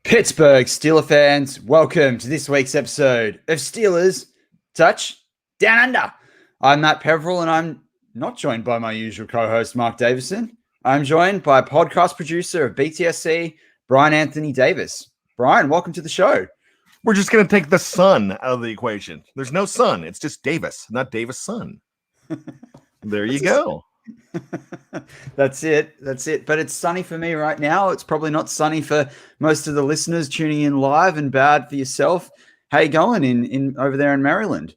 Pittsburgh Steelers fans, welcome to this week's episode of Steelers Touch Down Under. I'm Matt Peverell, and I'm not joined by my usual co-host, Mark Davison. I'm joined by podcast producer of BTSC, Bryan Anthony Davis. Bryan, welcome to the show. We're just going to take the son out of the equation. There's no son. It's just Davis, not Davis' son. There you go. That's it. But it's sunny for me right now. It's probably not sunny for most of the listeners tuning in live, and bad for yourself. How you going in over there in Maryland?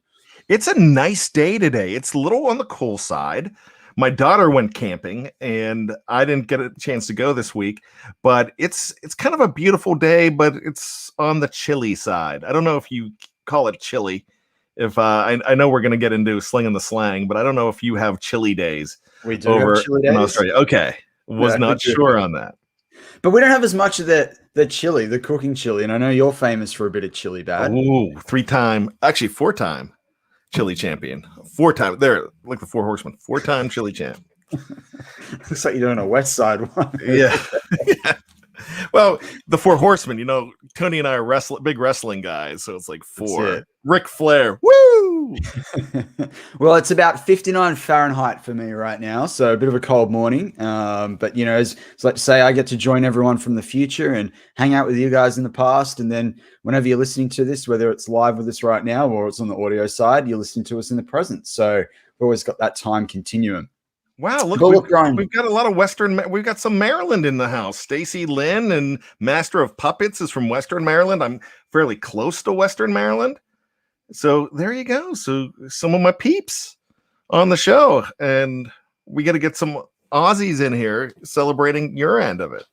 It's a nice day today. It's a little on the cool side. My daughter went camping, and I didn't get a chance to go this week. But it's kind of a beautiful day, but it's on the chilly side. I don't know if you call it chilly. If I know we're going to get into slinging the slang, but I don't know if you have chilly days. We do have chilly days in Australia. Okay, was not sure on that. But we don't have as much of the chili, the cooking chili, and I know you're famous for a bit of chili, bad. Ooh, 4-time chili champion. 4-time, there, like the Four Horsemen. 4-time chili champ. Looks like you're doing a West Side one. Yeah. Yeah. Well, the Four Horsemen, Tony and I are big wrestling guys, so it's like 4. Ric Flair, woo! Well, it's about 59 Fahrenheit for me right now, so a bit of a cold morning. But as like to say, I get to join everyone from the future and hang out with you guys in the past, and then whenever you're listening to this, whether it's live with us right now or it's on the audio side, you're listening to us in the present. So we've always got that time continuum. Wow, look, we've got a lot of we've got some Maryland in the house. Stacy Lynn and Master of Puppets is from Western Maryland. I'm fairly close to Western Maryland. So there you go. So some of my peeps on the show, and we got to get some Aussies in here celebrating your end of it.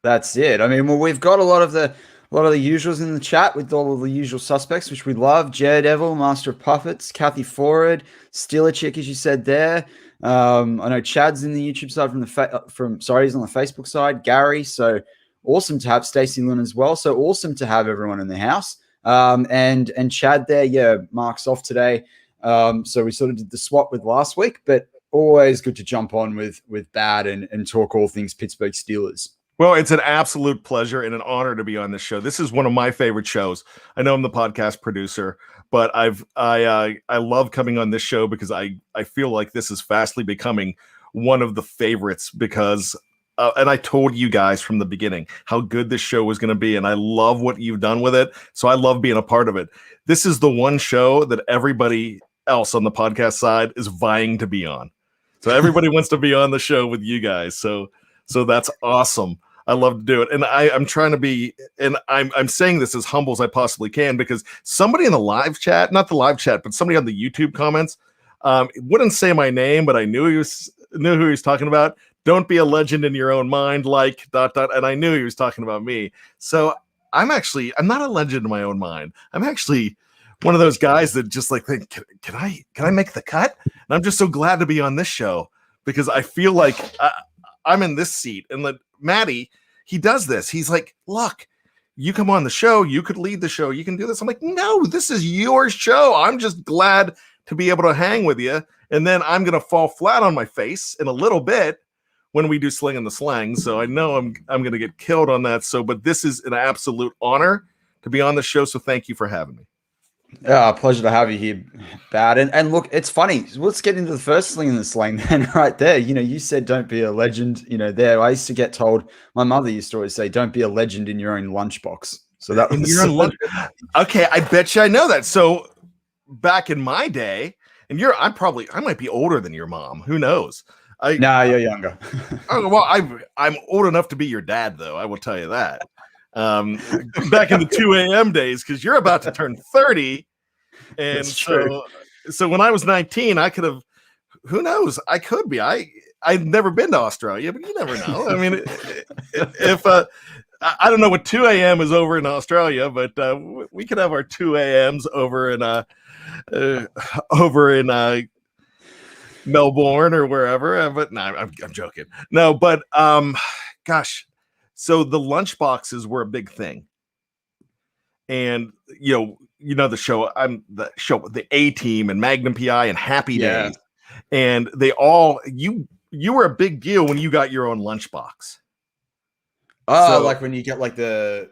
That's it. I mean, well, we've got a lot of the usuals in the chat with all of the usual suspects, which we love. Daredevil, Master of Puppets, Kathy Forward, Steeler Chick, as you said there. I know Chad's in the YouTube side he's on the Facebook side. Gary, so awesome to have Stacey Lynn as well. So awesome to have everyone in the house. And Chad there, yeah, Mark's off today. So we sort of did the swap with last week, but always good to jump on with Bad and talk all things Pittsburgh Steelers. Well, it's an absolute pleasure and an honor to be on this show. This is one of my favorite shows. I know I'm the podcast producer, but I love coming on this show because I feel like this is fastly becoming one of the favorites because and I told you guys from the beginning how good this show was going to be, and I love what you've done with it. So I love being a part of it. This is the one show that everybody else on the podcast side is vying to be on. So everybody wants to be on the show with you guys. So that's awesome. I love to do it. And I'm trying to be, and I'm saying this as humble as I possibly can, because somebody in the live chat, not the live chat, but somebody on the YouTube comments, wouldn't say my name, but I knew who he was talking about. Don't be a legend in your own mind, like ... And I knew he was talking about me. So I'm not a legend in my own mind. I'm actually one of those guys that just like think, can I make the cut? And I'm just so glad to be on this show because I feel like I'm in this seat, and Matty, he does this. He's like, look, you come on the show, you could lead the show, you can do this. I'm like, no, this is your show. I'm just glad to be able to hang with you. And then I'm going to fall flat on my face in a little bit when we do slinging the slang. So I know I'm going to get killed on that. But this is an absolute honor to be on the show. So thank you for having me. Pleasure to have you here, Bad. And look, it's funny. Let's get into the first slinging the slang then right there. You said don't be a legend, there. I used to get told, my mother used to always say, don't be a legend in your own lunchbox. So that was your lunch. Okay, I bet you I know that. So back in my day, and I might be older than your mom. Who knows? No, you're younger. Oh, well, I'm old enough to be your dad, though. I will tell you that. Back in the 2 a.m. days, because you're about to turn 30. And so when I was 19, I could have, who knows? I could be. I've never been to Australia, but you never know. I mean, if I don't know what 2 a.m. is over in Australia, but we could have our 2 a.m.s over in Melbourne or wherever. But no, I'm joking. No, but gosh. So the lunch boxes were a big thing. And the show, the A-Team and Magnum PI and Happy Days. And they all you were a big deal when you got your own lunchbox. Oh, so, like when you get like the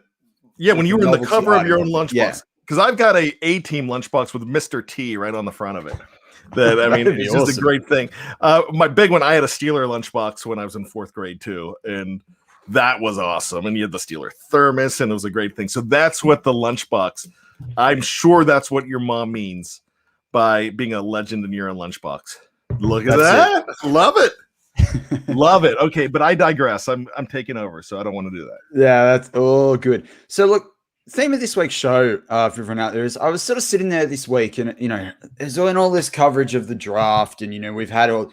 Yeah, when you were in the Novelty cover of your own item. lunchbox. Yeah. Because I've got a A-team lunchbox with Mr. T right on the front of it. That I mean, That'd be it's just a awesome. great thing. My big one, I had a Steeler lunchbox when I was in 4th grade too, and that was awesome. And you had the Steeler thermos, and it was a great thing. So that's what the lunchbox. I'm sure that's what your mom means by being a legend in your own lunchbox. Look at that. Love it. Love it. Okay, but I digress. I'm taking over, so I don't want to do that. Yeah, that's all good. So look, theme of this week's show, for everyone out there, is I was sort of sitting there this week, and there's all this coverage of the draft, and we've had all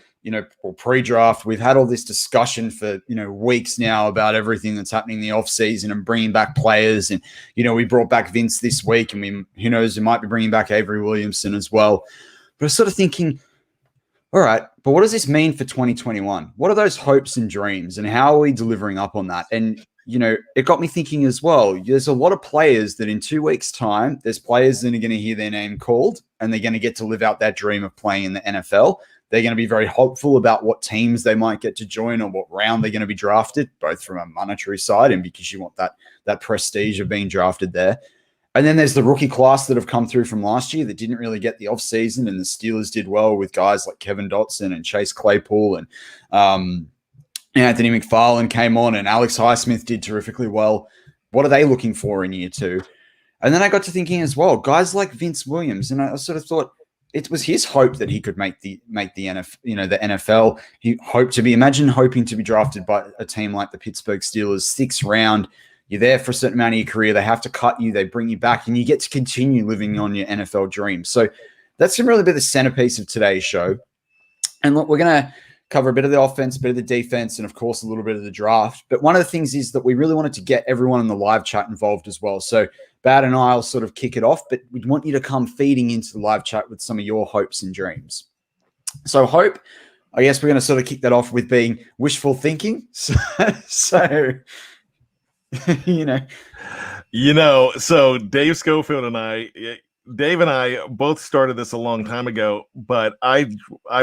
or pre-draft, we've had all this discussion for weeks now about everything that's happening in the off season and bringing back players, and we brought back Vince this week, and who knows, we might be bringing back Avery Williamson as well. But I was sort of thinking, all right, but what does this mean for 2021? What are those hopes and dreams, and how are we delivering up on that? And it got me thinking as well. There's a lot of players that in 2 weeks' time, there's players that are going to hear their name called, and they're going to get to live out that dream of playing in the NFL. They're going to be very hopeful about what teams they might get to join or what round they're going to be drafted, both from a monetary side and because you want that prestige of being drafted there. And then there's the rookie class that have come through from last year that didn't really get the offseason, and the Steelers did well with guys like Kevin Dotson and Chase Claypool, and Anthony McFarland came on, and Alex Highsmith did terrifically well. What are they looking for in year 2? And then I got to thinking as well, guys like Vince Williams, and I sort of thought it was his hope that he could make the NFL. He hoped to be, hoping to be drafted by a team like the Pittsburgh Steelers, 6th round. You're there for a certain amount of your career. They have to cut you. They bring you back, and you get to continue living on your NFL dream. So that's going to really be the centerpiece of today's show. And look, we're going to cover a bit of the offense, a bit of the defense, and of course, a little bit of the draft. But one of the things is that we really wanted to get everyone in the live chat involved as well. So Bad and I will sort of kick it off, but we want you to come feeding into the live chat with some of your hopes and dreams. So hope, I guess we're going to sort of kick that off with being wishful thinking. So so Dave Schofield and Dave and I both started this a long time ago, but I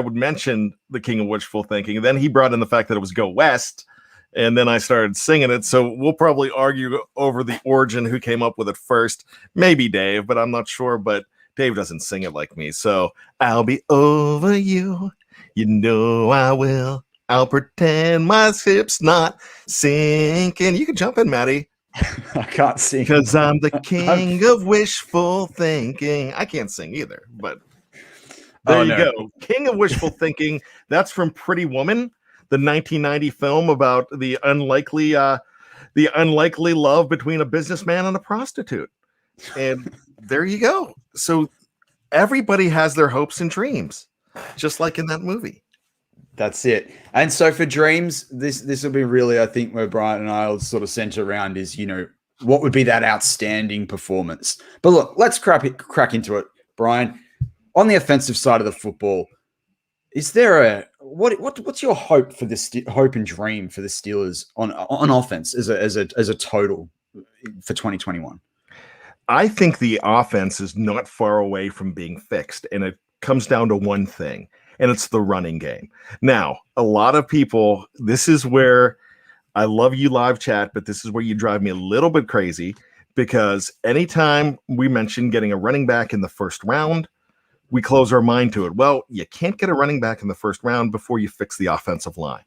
would mention the king of wishful thinking. And then he brought in the fact that it was Go West, and then I started singing it. So we'll probably argue over the origin, who came up with it first. Maybe Dave, but I'm not sure. But Dave doesn't sing it like me. So I'll be over you. I will. I'll pretend my ship's not sinking. You can jump in, Matty. I can't sing. Because I'm the king of wishful thinking. I can't sing either, but there you go. King of wishful thinking. That's from Pretty Woman, the 1990 film about the unlikely love between a businessman and a prostitute. And there you go. So everybody has their hopes and dreams, just like in that movie. That's it. And so for dreams, this will be really, I think, where Bryan and I will sort of center around is, what would be that outstanding performance? But look, let's crack into it. Bryan, on the offensive side of the football, is there what's your hope for hope and dream for the Steelers on offense as a total for 2021? I think the offense is not far away from being fixed, and it comes down to one thing, and it's the running game. Now, a lot of people, this is where I love you live chat, but this is where you drive me a little bit crazy, because anytime we mention getting a running back in the first round, we close our mind to it. Well, you can't get a running back in the first round before you fix the offensive line.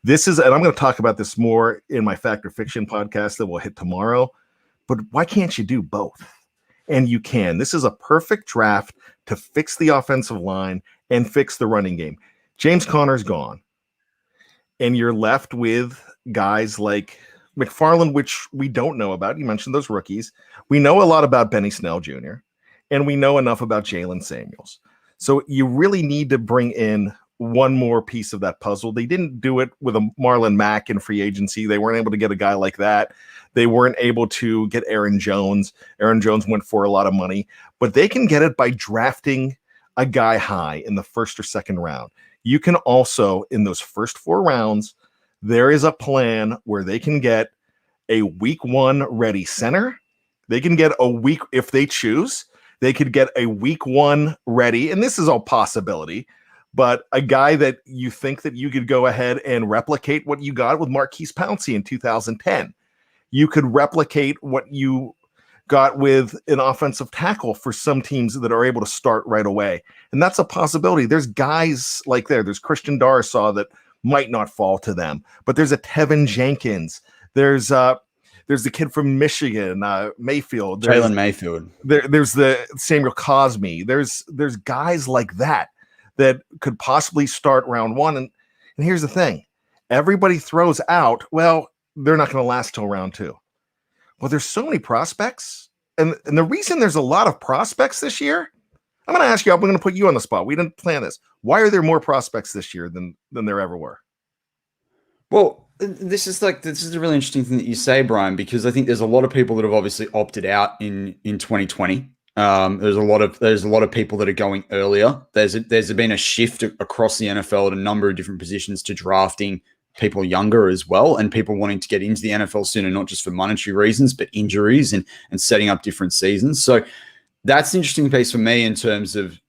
And I'm going to talk about this more in my Fact or Fiction podcast that we'll hit tomorrow, but why can't you do both? And you can. This is a perfect draft to fix the offensive line and fix the running game. James Conner's gone, and you're left with guys like McFarland, which we don't know about. You mentioned those rookies. We know a lot about Benny Snell Jr., and we know enough about Jalen Samuels. So you really need to bring in one more piece of that puzzle. They didn't do it with a Marlon Mack in free agency. They weren't able to get a guy like that. They weren't able to get Aaron Jones. Aaron Jones went for a lot of money, but they can get it by drafting a guy high in the first or second round. You can also, in those first 4 rounds, there is a plan where they can get a week 1 ready center. They can get a week, if they choose, they could get a week 1 ready. And this is all possibility, but a guy that you think that you could go ahead and replicate what you got with Marquise Pouncey in 2010. You could replicate what you got with an offensive tackle for some teams that are able to start right away. And that's a possibility. There's guys like there's Christian Darrisaw that might not fall to them, but there's a Tevin Jenkins. There's the kid from Michigan, Mayfield. Jalen Mayfield. There's the Samuel Cosme. There's guys like that could possibly start round one. And here's the thing. Everybody throws out, well, they're not going to last till round two. Well, there's so many prospects. And the reason there's a lot of prospects this year, I'm going to ask you, I'm going to put you on the spot. We didn't plan this. Why are there more prospects this year than there ever were? Well, this is a really interesting thing that you say, Brian, because I think there's a lot of people that have obviously opted out in 2020. There's a lot of people that are going earlier. There's been a shift across the NFL at a number of different positions to drafting people younger as well, and people wanting to get into the NFL sooner, not just for monetary reasons, but injuries and setting up different seasons. So that's the interesting piece for me in terms of,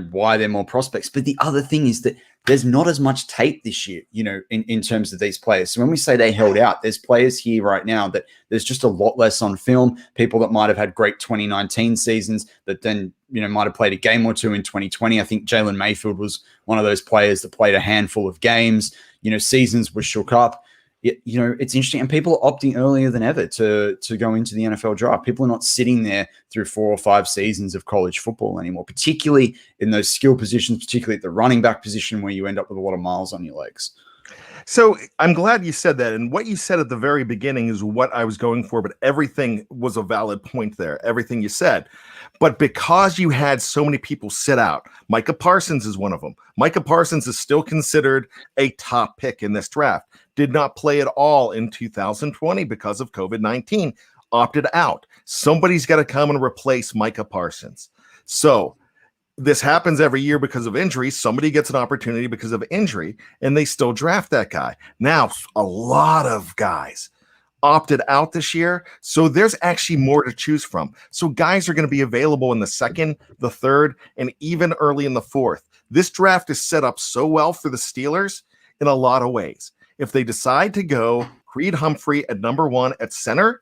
why they're more prospects. But the other thing is that there's not as much tape this year, in terms of these players. So when we say they held out, there's players here right now that there's just a lot less on film. People that might have had great 2019 seasons that then, might have played a game or two in 2020. I think Jalen Mayfield was one of those players that played a handful of games. Seasons were shook up. It's interesting. And people are opting earlier than ever to go into the NFL draft. People are not sitting there through 4 or 5 seasons of college football anymore, particularly in those skill positions, particularly at the running back position where you end up with a lot of miles on your legs. So I'm glad you said that. And what you said at the very beginning is what I was going for, but everything was a valid point there, everything you said. But because you had so many people sit out, Micah Parsons is one of them. Micah Parsons is still considered a top pick in this draft. Did not play at all in 2020 because of COVID-19, opted out. Somebody's got to come and replace Micah Parsons. So this happens every year because of injury. Somebody gets an opportunity because of injury, and they still draft that guy. Now, a lot of guys opted out this year, so there's actually more to choose from. So guys are going to be available in the second, the third, and even early in the fourth. This draft is set up so well for the Steelers in a lot of ways. If they decide to go Creed Humphrey at number 1 at center,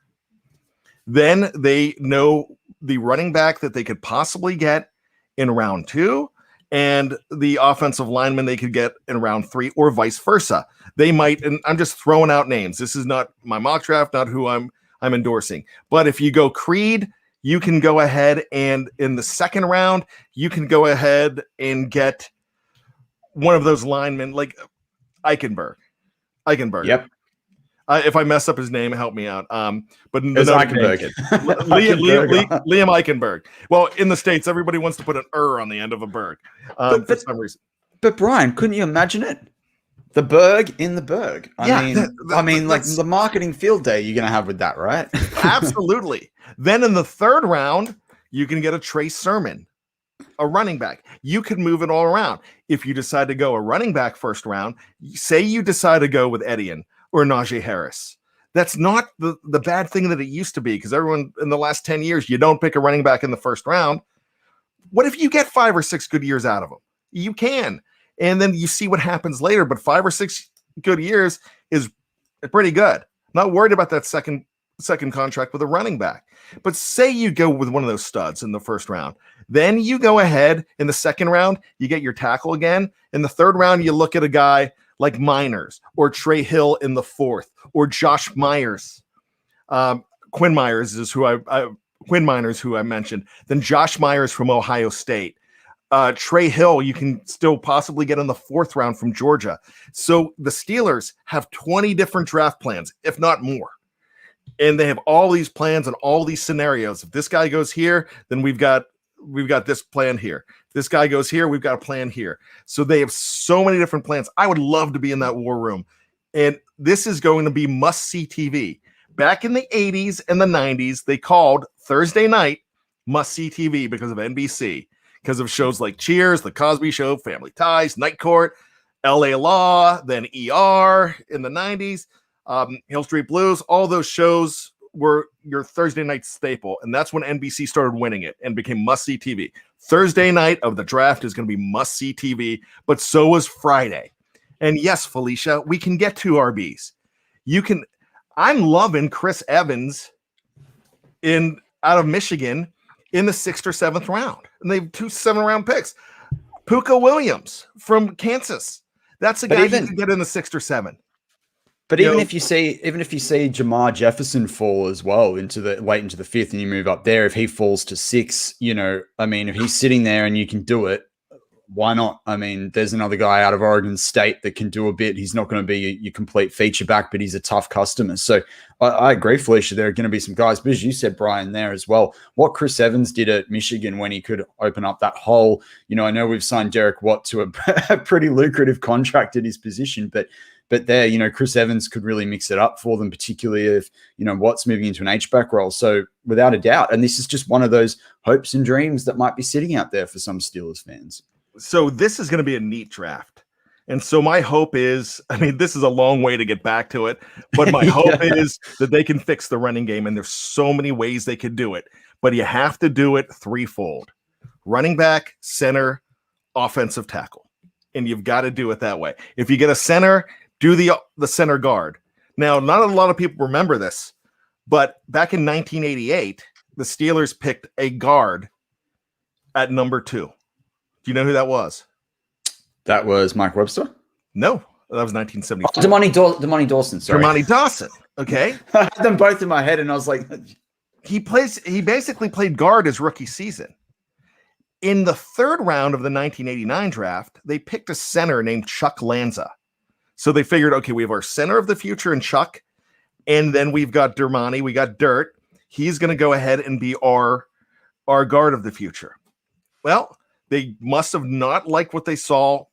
then they know the running back that they could possibly get in round 2 and the offensive lineman they could get in round 3, or vice versa. They might, and I'm just throwing out names. This is not my mock draft, not who I'm endorsing. But if you go Creed, you can go ahead and in the second round, you can go ahead and get one of those linemen like Eichenberg. Yep. If I mess up his name, help me out. But it's Eichenberg. Liam Eichenberg. Well, in the States, everybody wants to put an on the end of a berg for some reason. But Brian, couldn't you imagine it? The Berg in the Berg. I mean, like the marketing field day you're going to have with that, right? Absolutely. Then in the third round, you can get a Trey Sermon, a running back. You can move it all around. If you decide to go a running back first round, say you decide to go with Etienne or Najee Harris. That's not the bad thing that it used to be, because everyone in the last 10 years, you don't pick a running back in the first round. What if you get 5 or 6 good years out of them? You can. And then you see what happens later. But 5 or 6 good years is pretty good. Not worried about that second contract with a running back. But say you go with one of those studs in the first round. Then you go ahead in the second round, you get your tackle again. In the third round, you look at a guy like Miners or Trey Hill in the fourth, or Josh Myers. Quinn Miners, who I mentioned. Then Josh Myers from Ohio State. Trey Hill, you can still possibly get in the fourth round from Georgia. So the Steelers have 20 different draft plans, if not more. And they have all these plans and all these scenarios. If this guy goes here, then we've got this plan here. This guy goes here, we've got a plan here. So they have so many different plans. I would love to be in that war room. And this is going to be must-see TV. Back in the 80s and the 90s, they called Thursday night must-see TV because of NBC, because of shows like Cheers, The Cosby Show, Family Ties, Night Court, LA Law, then ER in the 90s, Hill Street Blues. All those shows were your Thursday night staple, and that's when NBC started winning it and became must-see TV. Thursday night of the draft is going to be must-see TV, but so was Friday. And yes, Felicia, we can get 2 RBs. I'm loving Chris Evans out of Michigan in the 6th or 7th round, and they have 2 7-round picks. Puka Williams from Kansas. That's a guy you can get in the 6th or 7th. But even if you see Jamar Jefferson fall as well into the 5th, and you move up there, if he falls to 6, I mean, if he's sitting there and you can do it, why not? I mean, there's another guy out of Oregon State that can do a bit. He's not going to be your complete feature back, but he's a tough customer. So I agree, Felicia. There are going to be some guys, but as you said, Brian, there as well. What Chris Evans did at Michigan when he could open up that hole. I know we've signed Derek Watt to a pretty lucrative contract at his position, but there, Chris Evans could really mix it up for them, particularly if, Watt's moving into an H-back role. So without a doubt, and this is just one of those hopes and dreams that might be sitting out there for some Steelers fans. So this is going to be a neat draft. And so my hope is, I mean, this is a long way to get back to it, but my hope is that they can fix the running game. And there's so many ways they could do it, but you have to do it threefold: running back, center, offensive tackle. And you've got to do it that way. If you get a center, do the center guard. Now, not a lot of people remember this, but back in 1988, the Steelers picked a guard at number 2. Do you know who that was? That was Mike Webster? No, that was 1974. Damani Dawson, sorry. Damani Dawson, okay. I had them both in my head, and I was like... He basically played guard his rookie season. In the 3rd round of the 1989 draft, they picked a center named Chuck Lanza. So they figured, okay, we have our center of the future in Chuck, and then we've got Dermani, we got Dirt. He's going to go ahead and be our guard of the future. Well, they must have not liked what they saw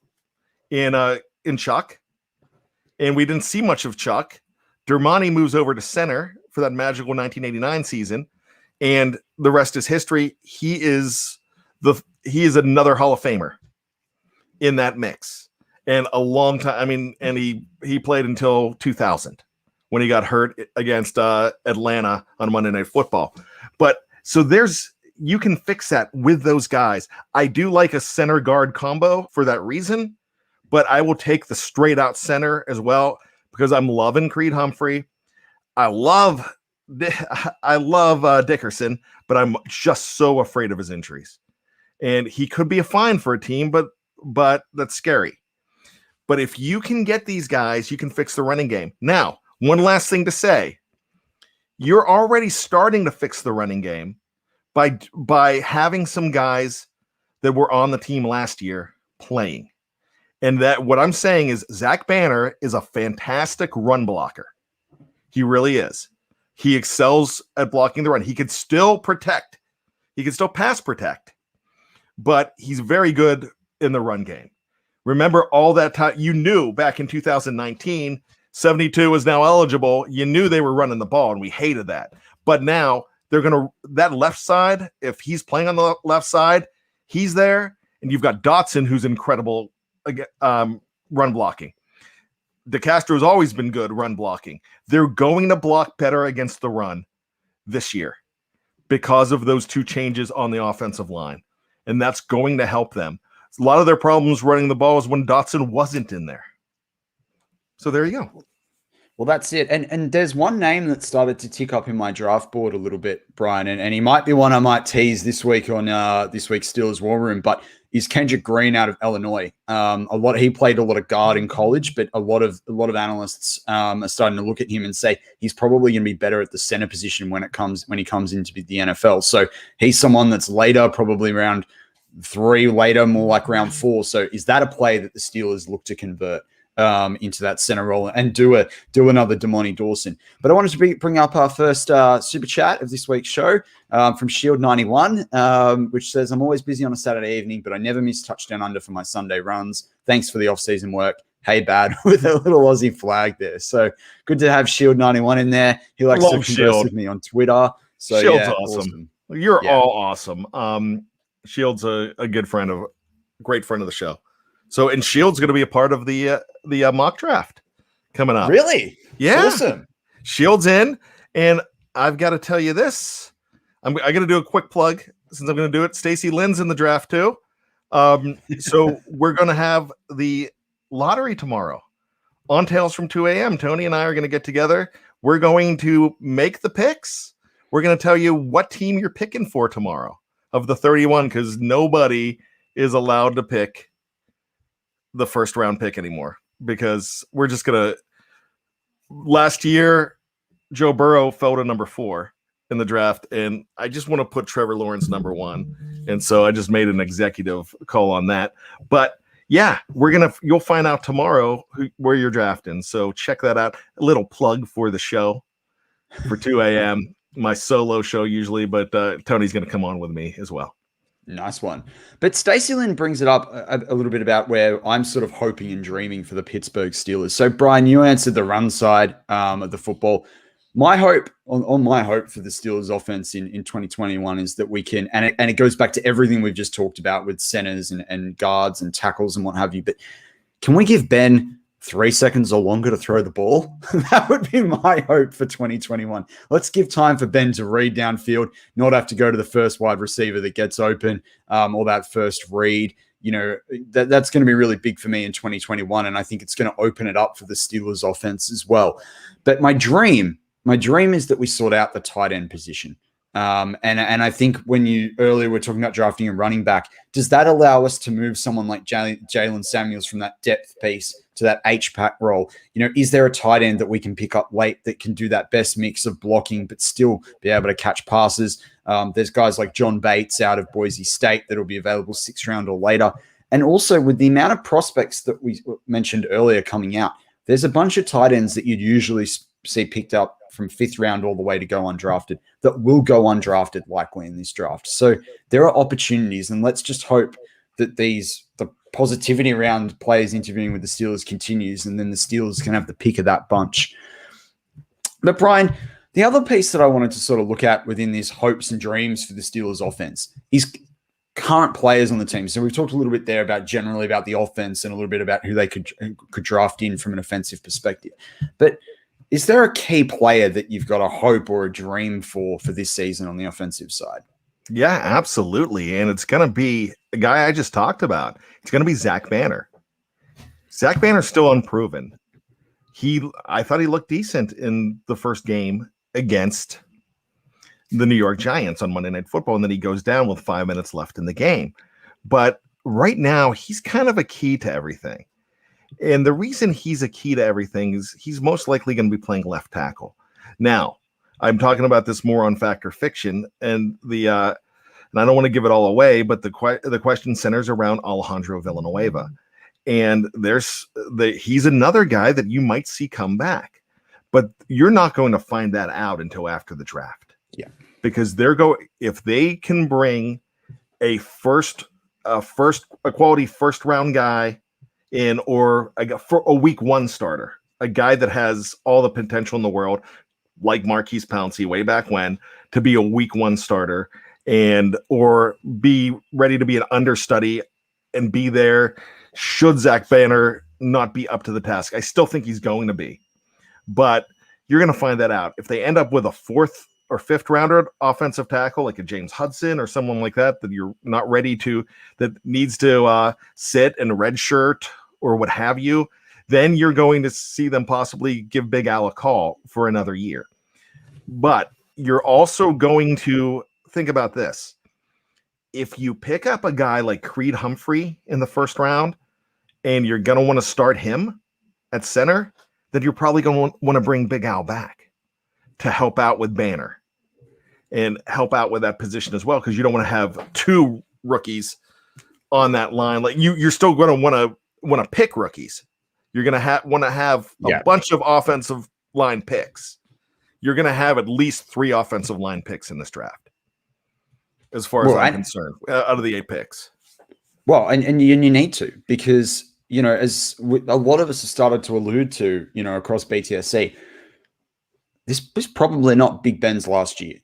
in Chuck, and we didn't see much of Chuck. Dermani moves over to center for that magical 1989 season, and the rest is history. He is another Hall of Famer in that mix, and a long time. I mean, and he played until 2000 when he got hurt against Atlanta on Monday Night Football. But so you can fix that with those guys. I do like a center guard combo for that reason, but I will take the straight out center as well because I'm loving Creed Humphrey. I love Dickerson, but I'm just so afraid of his injuries. And he could be a fine for a team, but that's scary. But if you can get these guys, you can fix the running game. Now, one last thing to say. You're already starting to fix the running game by having some guys that were on the team last year playing. And that what I'm saying is Zach Banner is a fantastic run blocker. He really is. He excels at blocking the run. He could still protect. He could still pass protect. But he's very good in the run game. Remember all that time you knew back in 2019, 72 was now eligible. You knew they were running the ball, and we hated that. But now that left side, if he's playing on the left side, he's there, and you've got Dotson, who's incredible run blocking. DeCastro has always been good run blocking. They're going to block better against the run this year because of those 2 changes on the offensive line, and that's going to help them. A lot of their problems running the ball is when Dotson wasn't in there. So there you go. Well, that's it. And there's one name that started to tick up in my draft board a little bit, Brian, and he might be one I might tease this week on this week's Steelers War Room, but is Kendrick Green out of Illinois. He played a lot of guard in college, but a lot of analysts are starting to look at him and say he's probably going to be better at the center position when he comes into the NFL. So he's someone that's later, probably round 3, later, more like round 4. So is that a play that the Steelers look to convert into that center role and do another Damani Dawson? But I wanted to bring up our first super chat of this week's show from Shield 91, which says, I'm always busy on a Saturday evening, but I never miss touchdown under for my Sunday runs. Thanks for the off-season work. Hey, bad, with a little Aussie flag there. So good to have Shield 91 in there. He likes to converse with me on Twitter. So Shield's awesome. You're all awesome. Shield's a great friend of the show. So, and Shield's going to be a part of the mock draft coming up. Really? Yeah. Awesome. Shield's in, and I've got to tell you this. I'm going to do a quick plug since I'm going to do it. Stacy Lynn's in the draft too. So we're going to have the lottery tomorrow on Tales from 2 a.m. Tony and I are going to get together. We're going to make the picks. we're going to tell you what team you're picking for tomorrow of the 31, because nobody is allowed to pick the first round pick anymore, because we're just going to. Last year, Joe Burrow fell to number 4 in the draft, and I just want to put Trevor Lawrence number 1, and so I just made an executive call on that. But yeah, you'll find out tomorrow where you're drafting, so check that out. A little plug for the show for 2 a.m. my solo show usually, but Tony's going to come on with me as well. Nice one. But Stacey Lynn brings it up a little bit about where I'm sort of hoping and dreaming for the Pittsburgh Steelers. So, Brian, you answered the run side of the football. My hope my hope for the Steelers offense in 2021 is that we can, and it goes back to everything we've just talked about with centers and guards and tackles and what have you, but can we give Ben 3 seconds or longer to throw the ball? That would be my hope for 2021. Let's give time for Ben to read downfield, not have to go to the first wide receiver that gets open or that first read. That's going to be really big for me in 2021, and I think it's going to open it up for the Steelers offense as well. But my dream is that we sort out the tight end position. And I think when you earlier were talking about drafting a running back, does that allow us to move someone like Jalen Samuels from that depth piece to that H-pack role? Is there a tight end that we can pick up late that can do that best mix of blocking but still be able to catch passes? There's guys like John Bates out of Boise State that'll be available 6th round or later. And also with the amount of prospects that we mentioned earlier coming out, there's a bunch of tight ends that you'd usually see picked up from 5th round all the way to go undrafted that will go undrafted likely in this draft. So there are opportunities, and let's just hope that the positivity around players interviewing with the Steelers continues, and then the Steelers can have the pick of that bunch. But Brian, the other piece that I wanted to sort of look at within these hopes and dreams for the Steelers offense is current players on the team. So we've talked a little bit there about generally about the offense and a little bit about who they could draft in from an offensive perspective. But is there a key player that you've got a hope or a dream for this season on the offensive side? Yeah, absolutely. And it's going to be a guy I just talked about. It's going to be Zach Banner. Zach Banner's still unproven. I thought he looked decent in the first game against the New York Giants on Monday Night Football, and then he goes down with 5 minutes left in the game. But right now, he's kind of a key to everything. And the reason he's a key to everything is he's most likely going to be playing left tackle. Now, I'm talking about this more on Fact or Fiction, and and I don't want to give it all away, but the question centers around Alejandro Villanueva, and he's another guy that you might see come back, but you're not going to find that out until after the draft. Yeah, because if they can bring a quality first round guy in, or for a week 1 starter, a guy that has all the potential in the world, like Marquise Pouncey way back when, to be a week 1 starter or be ready to be an understudy and be there should Zach Banner not be up to the task. I still think he's going to be, but you're going to find that out. If they end up with a 4th or 5th rounder offensive tackle, like a James Hudson or someone like that you're not ready to, that needs to sit and redshirt or what have you, then you're going to see them possibly give Big Al a call for another year. But you're also going to think about this. If you pick up a guy like Creed Humphrey in the 1st round and you're going to want to start him at center, then you're probably going to want to bring Big Al back to help out with Banner and help out with that position as well, because you don't want to have 2 rookies on that line. Like you're still going to want to pick rookies. You're going to want to have a bunch of offensive line picks. You're going to have at least 3 offensive line picks in this draft, as far as I'm concerned, out of the 8 picks. Well, and you need to, because, as a lot of us have started to allude to, across BTSC, this was probably not Big Ben's last year.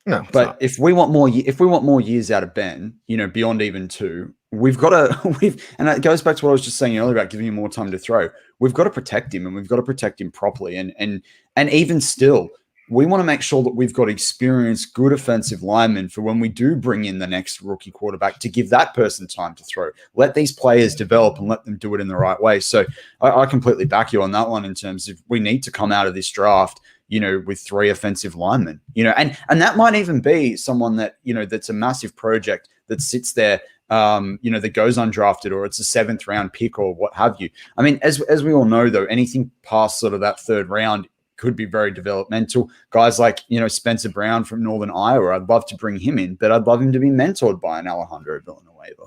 No, but if we want more years out of Ben, beyond even 2, we've got to, and it goes back to what I was just saying earlier about giving him more time to throw. We've got to protect him, and we've got to protect him properly. And even still, we want to make sure that we've got experienced, good offensive linemen for when we do bring in the next rookie quarterback, to give that person time to throw. Let these players develop and let them do it in the right way. So I completely back you on that one, in terms of we need to come out of this draft with 3 offensive linemen, and that might even be someone that, that's a massive project that sits there, that goes undrafted, or it's a 7th round pick or what have you. I mean, as we all know, though, anything past sort of that 3rd round could be very developmental. Guys like, Spencer Brown from Northern Iowa, I'd love to bring him in, but I'd love him to be mentored by an Alejandro Villanueva.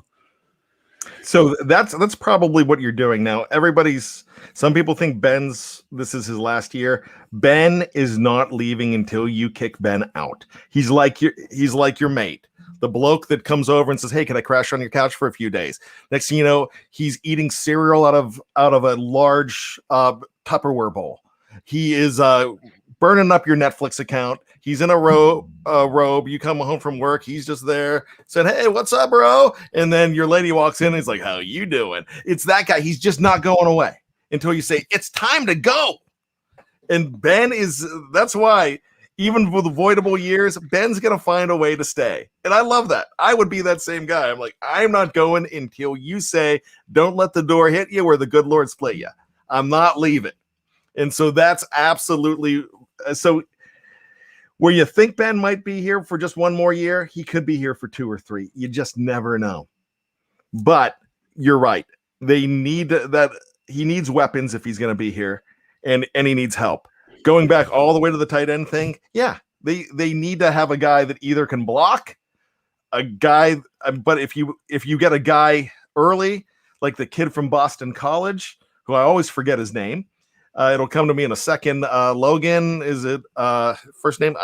So that's probably what you're doing now. Some people think this is his last year. Ben is not leaving until you kick Ben out. He's like your mate, the bloke that comes over and says, "Hey, can I crash on your couch for a few days?" Next thing you know, he's eating cereal out of a large Tupperware bowl. He is burning up your Netflix account. He's in a robe. You come home from work. He's just there saying, "Hey, what's up, bro?" And then your lady walks in and he's like, "How you doing?" It's that guy. He's just not going away until you say, "It's time to go." And that's why, even with avoidable years, Ben's going to find a way to stay. And I love that. I would be that same guy. I'm like, I'm not going until you say, "Don't let the door hit you where the good Lord split you." I'm not leaving. And so that's absolutely so. Where you think Ben might be here for just one more year, he could be here for 2 or 3. You just never know. But you're right. They need that. He needs weapons if he's going to be here, and he needs help. Going back all the way to the tight end thing, yeah, they need to have a guy that either can block, a guy. But if you get a guy early, like the kid from Boston College, who I always forget his name. It'll come to me in a second. Logan, is it first name?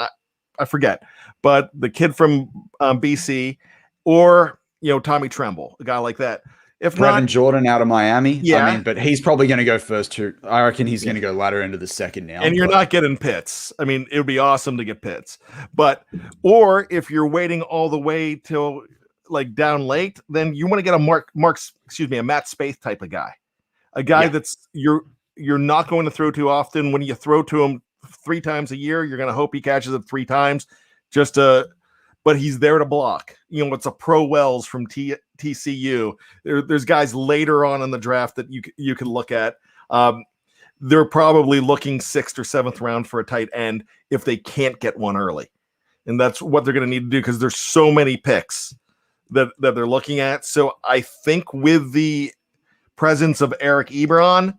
I forget. But the kid from BC, or Tommy Tremble, a guy like that. If Brevin not, Jordan out of Miami. Yeah. I mean, but he's probably going to go first too. I reckon he's going to go latter into the second now. And you're not getting Pitts. I mean, it would be awesome to get Pitts. Or if you're waiting all the way till like down late, then you want to get a a Matt Spaeth type of guy. A guy that's you're not going to throw too often. When you throw to him 3 times a year, you're going to hope he catches it 3 times. But he's there to block. It's a Pro Wells from TCU. There's guys later on in the draft that you can look at. They're probably looking 6th or 7th round for a tight end if they can't get one early. And that's what they're going to need to do, because there's so many picks that they're looking at. So I think with the presence of Eric Ebron,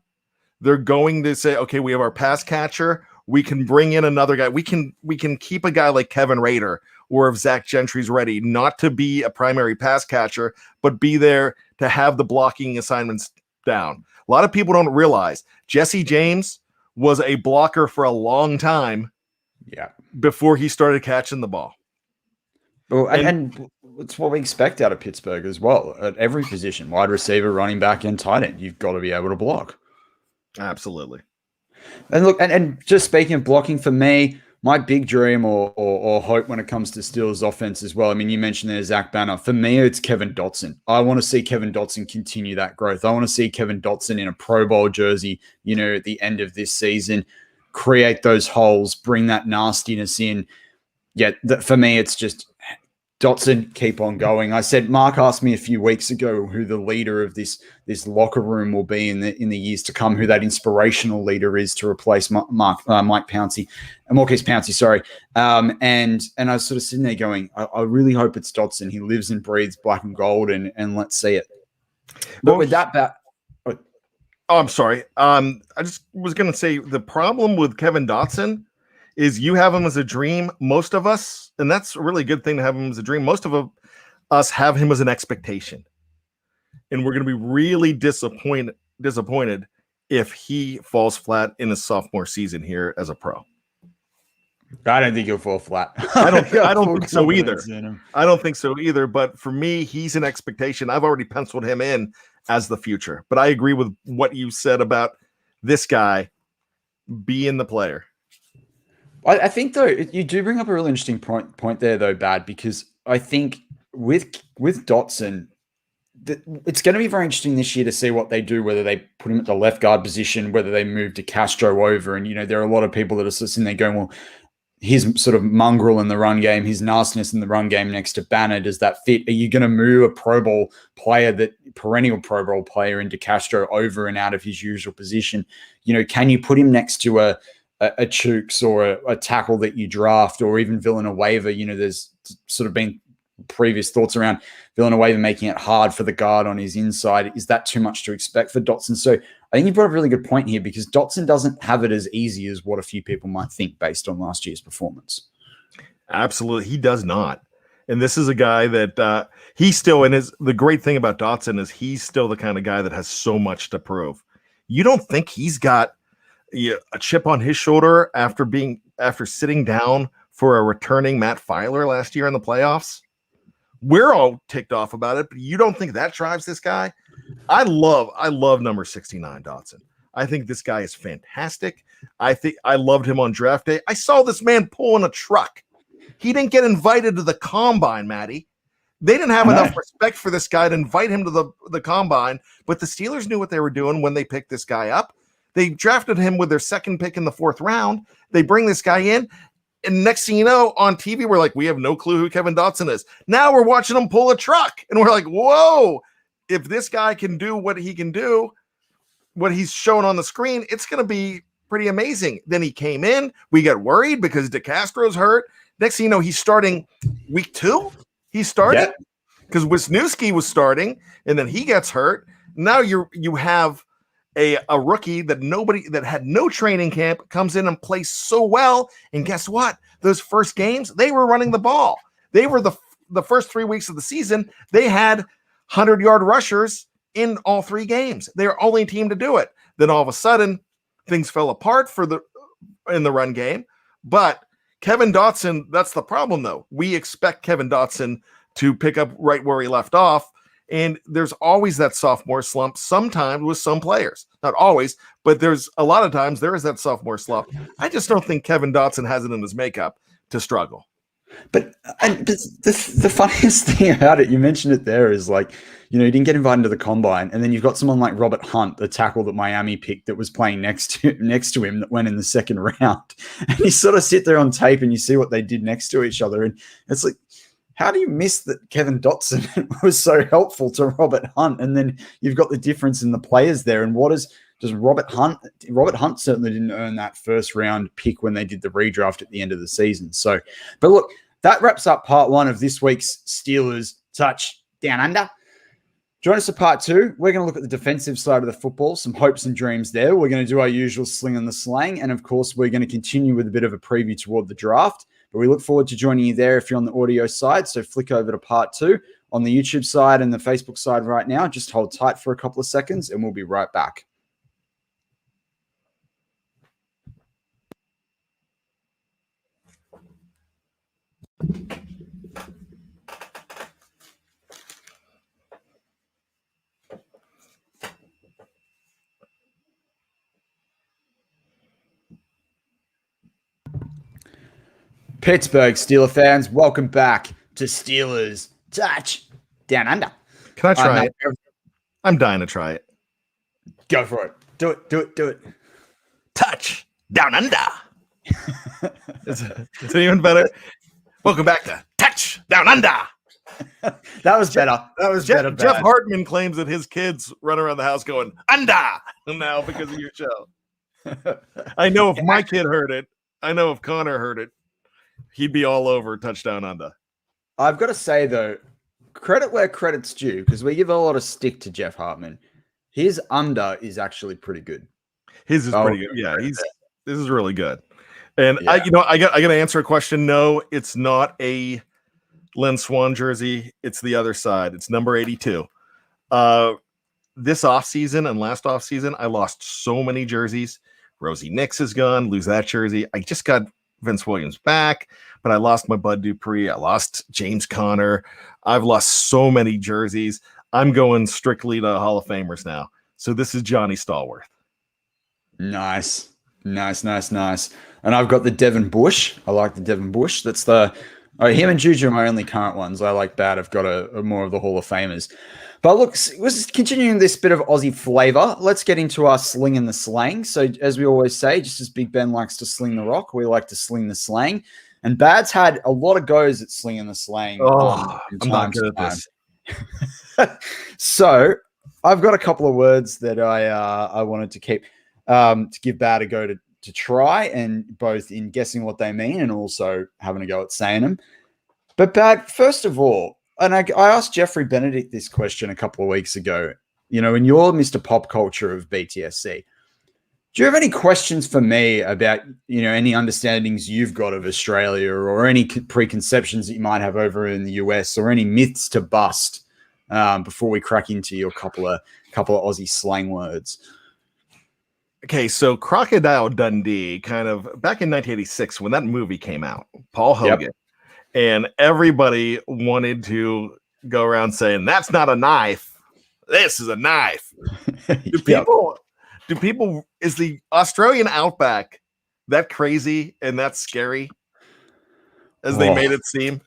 they're going to say, okay, we have our pass catcher. We can bring in another guy. We can keep a guy like Kevin Rader, or if Zach Gentry's ready, not to be a primary pass catcher, but be there to have the blocking assignments down. A lot of people don't realize Jesse James was a blocker for a long time. Yeah. Before he started catching the ball. Well, and it's what we expect out of Pittsburgh as well. At every position, wide receiver, running back, and tight end, you've got to be able to block. Absolutely. And look, and just speaking of blocking, for me, my big dream or hope when it comes to Steelers offense as well. I mean, you mentioned there Zach Banner. For me, it's Kevin Dotson. I want to see Kevin Dotson continue that growth. I want to see Kevin Dotson in a Pro Bowl jersey, at the end of this season, create those holes, bring that nastiness in. Yeah, for me, it's just Dotson, keep on going. I said, Mark asked me a few weeks ago who the leader of this locker room will be in the years to come, who that inspirational leader is to replace Mike Pouncey, Maurkice Pouncey, sorry. And I was sort of sitting there going, I really hope it's Dotson. He lives and breathes black and gold, and let's see it. But with that, oh, I'm sorry. I just was going to say the problem with Kevin Dotson is you have him as a dream. Most of us, and that's a really good thing to have him as a dream. Most of us have him as an expectation. And we're going to be really disappointed if he falls flat in his sophomore season here as a pro. I don't think he'll fall flat. I don't think so either. I don't think so either. But for me, he's an expectation. I've already penciled him in as the future. But I agree with what you said about this guy being the player. I think, though, you do bring up a really interesting point there, though, Bad, because I think with Dotson, it's going to be very interesting this year to see what they do, whether they put him at the left guard position, whether they move DeCastro over. And, there are a lot of people that are sitting there going, well, his sort of mongrel in the run game, his nastiness in the run game next to Banner, does that fit? Are you going to move a Pro Bowl player, perennial Pro Bowl player, into Castro over and out of his usual position? Can you put him next to a a Chooks or a tackle that you draft, or even Villanueva. There's sort of been previous thoughts around Villanueva making it hard for the guard on his inside. Is that too much to expect for Dotson? So I think you brought up a really good point here, because Dotson doesn't have it as easy as what a few people might think based on last year's performance. Absolutely. He does not. And this is a guy that he's still in his, the great thing about Dotson is he's still the kind of guy that has so much to prove. You don't think he's got a chip on his shoulder after sitting down for a returning Matt Filer last year in the playoffs? We're all ticked off about it, but you don't think that drives this guy? I love number 69 Dotson. I think this guy is fantastic. I think I loved him on draft day. I saw this man pulling a truck. He didn't get invited to the combine, Matty. They didn't have enough respect for this guy to invite him to the combine, but the Steelers knew what they were doing when they picked this guy up. They drafted him with their second pick in the 4th round. They bring this guy in, and next thing you know, on TV, we're like, we have no clue who Kevin Dotson is. Now we're watching him pull a truck, and we're like, whoa, if this guy can do what he can do, what he's shown on the screen, it's going to be pretty amazing. Then he came in. We got worried because DeCastro's hurt. Next thing you know, he's starting week 2. He started because Wisniewski was starting, and then he gets hurt. Now you have a rookie that had no training camp comes in and plays so well. And guess what? Those first games, they were running the ball. They were the first 3 weeks of the season. They had 100-yard rushers in all 3 games. They were only team to do it. Then all of a sudden, things fell apart in the run game. But Kevin Dotson, that's the problem, though. We expect Kevin Dotson to pick up right where he left off, and there's always that sophomore slump sometimes with some players. Not always, but there's a lot of times there is that sophomore slump. I just don't think Kevin Dotson has it in his makeup to struggle. But the funniest thing about it, you mentioned it there, is like, he didn't get invited to the combine, and then you've got someone like Robert Hunt, the tackle that Miami picked, that was playing next to him, that went in the 2nd round. And you sort of sit there on tape and you see what they did next to each other, and it's like, how do you miss that Kevin Dotson was so helpful to Robert Hunt? And then you've got the difference in the players there. And what does Robert Hunt certainly didn't earn that 1st round pick when they did the redraft at the end of the season. So, but look, that wraps up part 1 of this week's Steelers Touch Down Under. Join us for part 2. We're going to look at the defensive side of the football, some hopes and dreams there. We're going to do our usual sling and the slang. And of course, we're going to continue with a bit of a preview toward the draft. But we look forward to joining you there if you're on the audio side. So flick over to part 2 on the YouTube side and the Facebook side right now. Just hold tight for a couple of seconds and we'll be right back. Pittsburgh Steelers fans, welcome back to Steelers Touch Down Under. Can I try it? I'm dying to try it. Go for it. Do it. Touch Down Under. Is it even better? Welcome back to Touch Down Under. That was better. That was better. Jeff Hartman claims that his kids run around the house going, under, now because of your show. I know if my kid heard it, I know if Connor heard it, he'd be all over Touchdown Under. I've got to say, though, credit where credit's due, because we give a lot of stick to Jeff Hartman. His under is actually pretty good. His is pretty good. Yeah, this is really good. And yeah. I got to answer a question. No, it's not a Lynn Swan jersey. It's the other side. It's number 82. This offseason and last offseason, I lost so many jerseys. Rosie Nix is gone. Lose that jersey. I just got Vince Williams back, but I lost my Bud Dupree. I lost James Conner. I've lost so many jerseys. I'm going strictly to Hall of Famers now. So this is Johnny Stallworth. Nice. And I've got the Devin Bush. I like the Devin Bush. That's him and Juju are my only current ones. I like that. I've got a more of the Hall of Famers. But look, we're just continuing this bit of Aussie flavor. Let's get into our sling and the slang. So as we always say, just as Big Ben likes to sling the rock, we like to sling the slang. And Bad's had a lot of goes at slinging the slang. I'm not good at this. So I've got a couple of words that I wanted to keep to give Bad a go to try, and both in guessing what they mean and also having a go at saying them. But Bad, first of all, and I asked Jeffrey Benedict this question a couple of weeks ago, you know, and you're Mr. Pop Culture of BTSC. Do you have any questions for me about, you know, any understandings you've got of Australia, or any preconceptions that you might have over in the US, or any myths to bust before we crack into your couple of Aussie slang words? Okay, so Crocodile Dundee, kind of back in 1986 when that movie came out, Paul Hogan. Yep. And everybody wanted to go around saying, that's not a knife. This is a knife. Do people, is the Australian outback that crazy and that scary as they made it seem?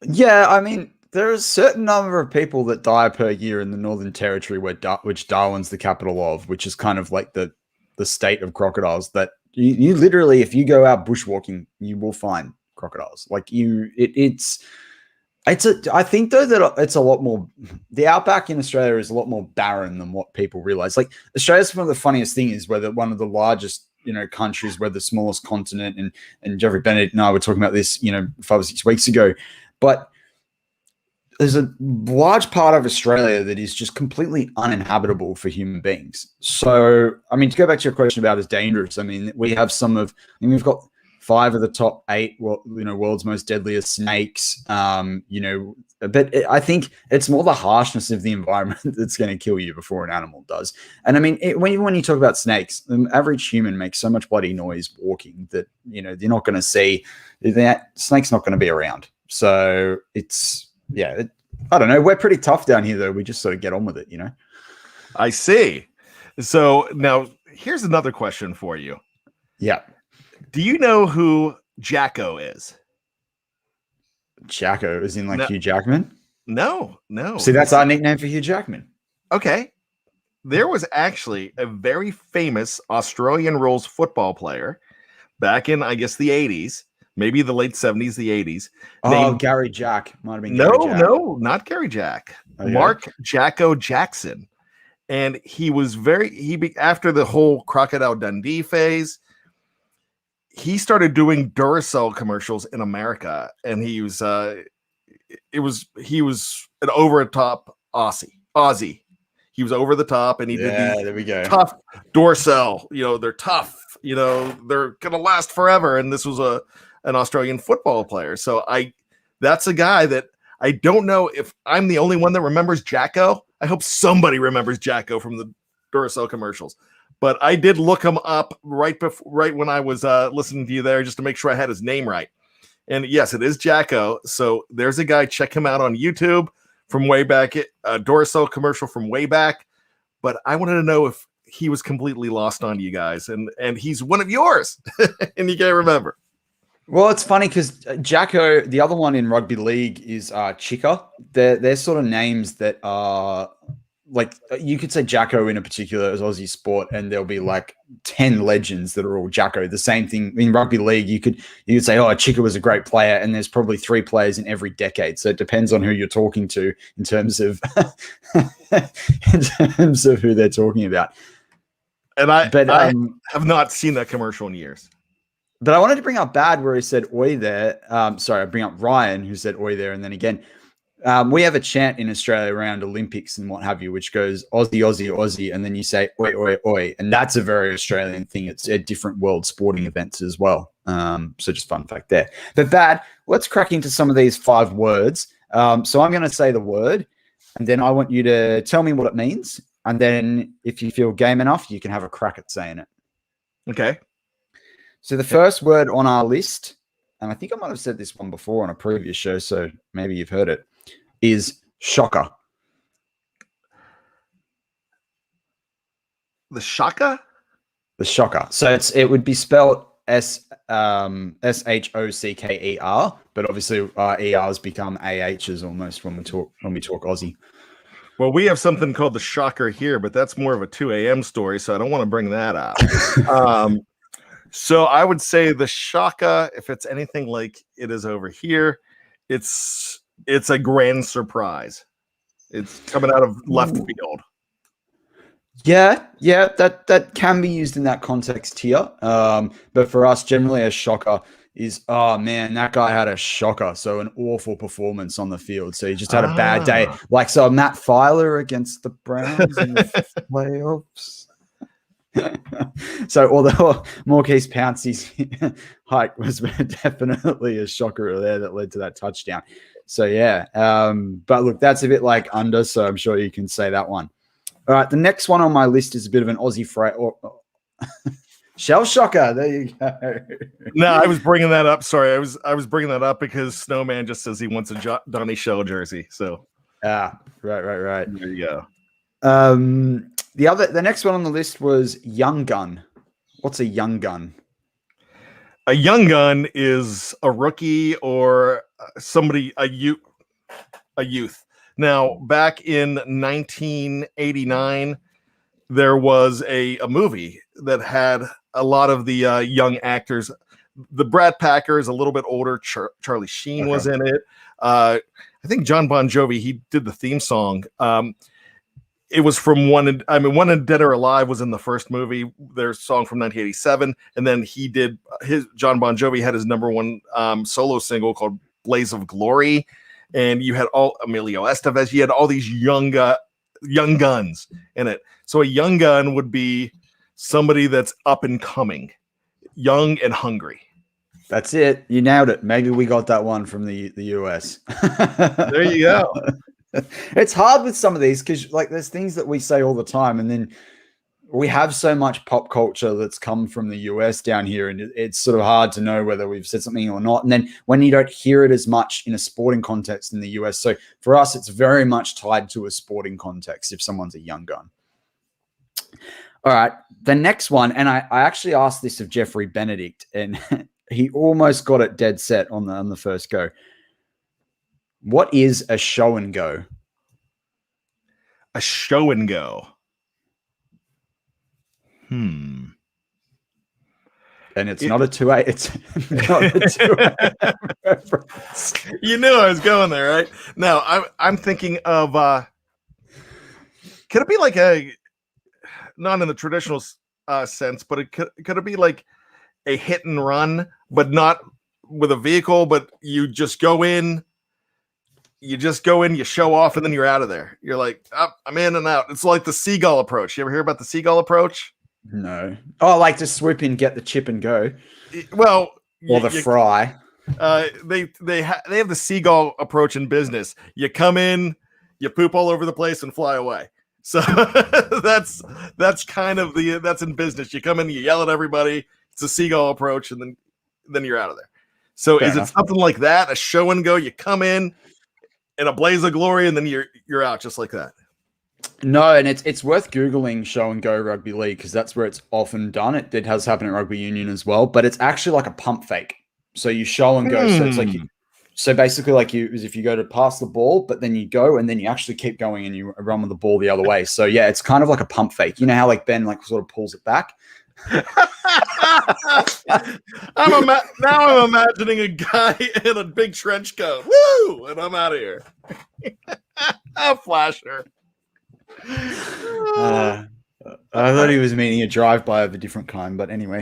Yeah, I mean, there's a certain number of people that die per year in the Northern Territory, which Darwin's the capital of, which is kind of like the state of crocodiles, that you literally, if you go out bushwalking, you will find crocodiles. Like I think though that it's a lot more, the outback in Australia is a lot more barren than what people realize. Like, Australia's one of the funniest thing is we're one of the largest, you know, countries, we're the smallest continent, and Jeffrey Benedict and I were talking about this, you know, 5 or 6 weeks ago, but there's a large part of Australia that is just completely uninhabitable for human beings. So, I mean, to go back to your question about as dangerous, I mean, we've got 5 of the top 8, world's most deadliest snakes. You know, but I think it's more the harshness of the environment that's going to kill you before an animal does. And I mean, when you talk about snakes, the average human makes so much bloody noise walking that, you know, you're not going to see that snake's not going to be around. So it's, yeah, I don't know. We're pretty tough down here, though. We just sort of get on with it, you know? I see. So now here's another question for you. Yeah. Do you know who Jacko is? Jacko is in Hugh Jackman? No. See, that's our nickname for Hugh Jackman. Okay. There was actually a very famous Australian rules football player back in, I guess, the 80s. Maybe the late 70s, the 80s. Named Gary Jack. Might have been Gary Jack. No, not Gary Jack. Okay. Mark Jacko Jackson. And he was after the whole Crocodile Dundee phase, he started doing Duracell commercials in America. And he was an over the top Aussie. He was over the top, and he did these there we go. Tough Duracell. You know, they're tough. You know, they're gonna last forever. And this was an Australian football player. So that's a guy that I don't know if I'm the only one that remembers Jacko. I hope somebody remembers Jacko from the Duracell commercials. But I did look him up right when I was listening to you there, just to make sure I had his name right. And yes, it is Jacko. So there's a guy, check him out on YouTube from way back, a Duracell commercial from way back. But I wanted to know if he was completely lost on you guys, and he's one of yours, and you can't remember. Well, it's funny because Jacko, the other one in rugby league, is Chicka. They're sort of names that are like, you could say Jacko in a particular Aussie sport, and there'll be like 10 legends that are all Jacko. The same thing in rugby league. You could say, oh, Chicka was a great player, and there's probably 3 players in every decade. So it depends on who you're talking to in terms of who they're talking about. And I have not seen that commercial in years. But I wanted to bring up Bad, where he said oi there. I bring up Ryan, who said oi there. And then again, we have a chant in Australia around Olympics and what have you, which goes Aussie, Aussie, Aussie. And then you say oi, oi, oi. And that's a very Australian thing. It's at different world sporting events as well. So just fun fact there. But Bad, let's crack into some of these 5 words. So I'm going to say the word, and then I want you to tell me what it means. And then if you feel game enough, you can have a crack at saying it. Okay. So the first word on our list, and I think I might have said this one before on a previous show, so maybe you've heard it, is shocker. The shocker? The shocker. So it would be spelled SHOCKER, but obviously ERs become AHs almost when we talk Aussie. Well, we have something called the shocker here, but that's more of a 2 a.m. story, so I don't want to bring that up. So I would say the shocker, if it's anything like it is over here, it's a grand surprise. It's coming out of left field. Yeah, that can be used in that context here. But for us, generally, a shocker is, oh man, that guy had a shocker. So an awful performance on the field. So he just had a bad day. Like, so Matt Filer against the Browns in the playoffs. So although Maurkice Pouncey's hike was definitely a shocker there that led to that touchdown. So yeah, but look, that's a bit like under. So I'm sure you can say that one. All right, the next one on my list is a bit of an Aussie shell shocker. There you go. No, I was bringing that up. Sorry, I was bringing that up because Snowman just says he wants a Donnie Shell jersey. So right. There you go. The next one on the list was Young Gun. What's a young gun? A young gun is a rookie or somebody, a youth. Now, back in 1989, there was a movie that had a lot of the young actors. The Brad Packer is a little bit older. Charlie Sheen was in it. I think John Bon Jovi, he did the theme song. It was from One and Dead or Alive was in the first movie, their song from 1987. And then he did John Bon Jovi had his number one solo single called Blaze of Glory. And you had all Emilio Estevez. You had all these young guns in it. So a young gun would be somebody that's up and coming, young and hungry. That's it. You nailed it. Maybe we got that one from the US. There you go. It's hard with some of these because like there's things that we say all the time, and then we have so much pop culture that's come from the US down here, and it's sort of hard to know whether we've said something or not. And then when you don't hear it as much in a sporting context in the US, so for us, it's very much tied to a sporting context if someone's a young gun. All right, the next one, and I actually asked this of Jeffrey Benedict, and he almost got it dead set on the first go. What is a show and go? A show and go. And it's not a 2A. It's not a 2A reference. You knew I was going there, right? Now I'm thinking of could it be like not in the traditional sense, but could it be like a hit and run, but not with a vehicle, but you just go in, you show off, and then you're out of there. You're like, oh, I'm in and out. It's like the seagull approach. You ever hear about the seagull approach? No. Oh, like to swoop in, get the chip and go. Well, or the fry. They have the seagull approach in business. You come in, you poop all over the place, and fly away. So that's kind of that's in business. You come in, you yell at everybody. It's a seagull approach, and then you're out of there. So Fair enough. It something like that? A show and go? You come in a blaze of glory, and then you're out just like that. No, and it's worth Googling show and go rugby league because that's where it's often done. It has happened at rugby union as well, but it's actually like a pump fake. So you show and go. So it's like basically like if you go to pass the ball, but then you go and then you actually keep going and you run with the ball the other way. So yeah, it's kind of like a pump fake. You know how like Ben like sort of pulls it back. I'm imagining a guy in a big trench coat. Woo! And I'm out of here. A flasher. I thought he was meaning a drive-by of a different kind, but anyway.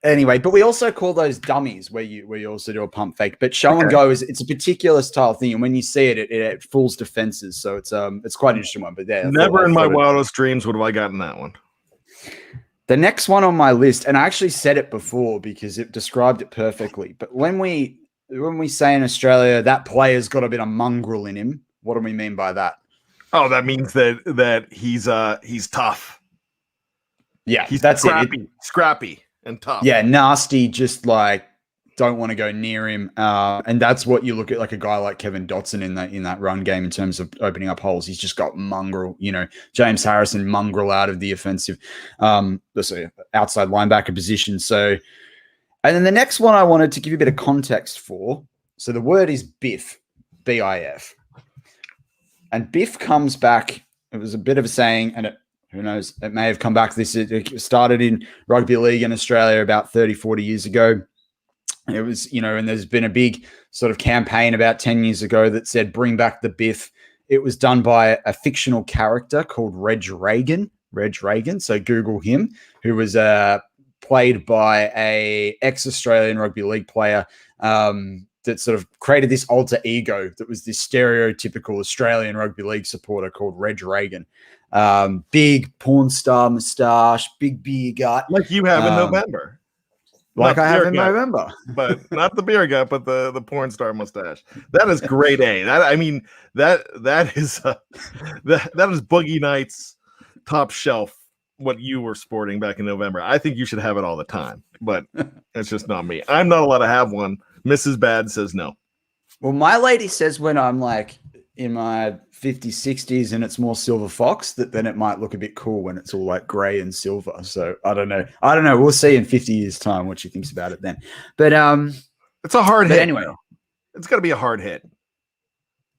Anyway, but we also call those dummies where you also do a pump fake. But show and go it's a particular style thing, and when you see it, it fools defenses. So it's quite an interesting one. But yeah, never in my wildest dreams would have I gotten that one. The next one on my list, and I actually said it before because it described it perfectly. But when we say in Australia that player's got a bit of mongrel in him, what do we mean by that? Oh, that means that he's tough. Yeah, that's scrappy and tough. Yeah, nasty, just like don't want to go near him. And that's what you look at like a guy like Kevin Dotson in that run game in terms of opening up holes. He's just got mongrel, James Harrison mongrel out of the offensive outside linebacker position. So and then the next one I wanted to give you a bit of context for. So the word is biff, B-I-F. And biff comes back. It was a bit of a saying, and who knows, it may have come back. It started in rugby league in Australia about 30, 40 years ago. It was, and there's been a big sort of campaign about 10 years ago that said, bring back the biff. It was done by a fictional character called Reg Reagan. So Google him, who was played by a ex-Australian rugby league player that sort of created this alter ego that was this stereotypical Australian rugby league supporter called Reg Reagan. Big porn star moustache, big beer gut. Like you have in November. Like I have in November. But not the beer gut, but the porn star mustache. That is grade A. That is Boogie Nights top shelf, what you were sporting back in November. I think you should have it all the time, but it's just not me. I'm not allowed to have one. Mrs. Bad says no. Well, my lady says when I'm like in my 50s, 60s and it's more silver fox, that then it might look a bit cool when it's all like gray and silver. So I don't know. We'll see in 50 years time what she thinks about it then. But it's a hard hit. Anyway, it's got to be a hard hit.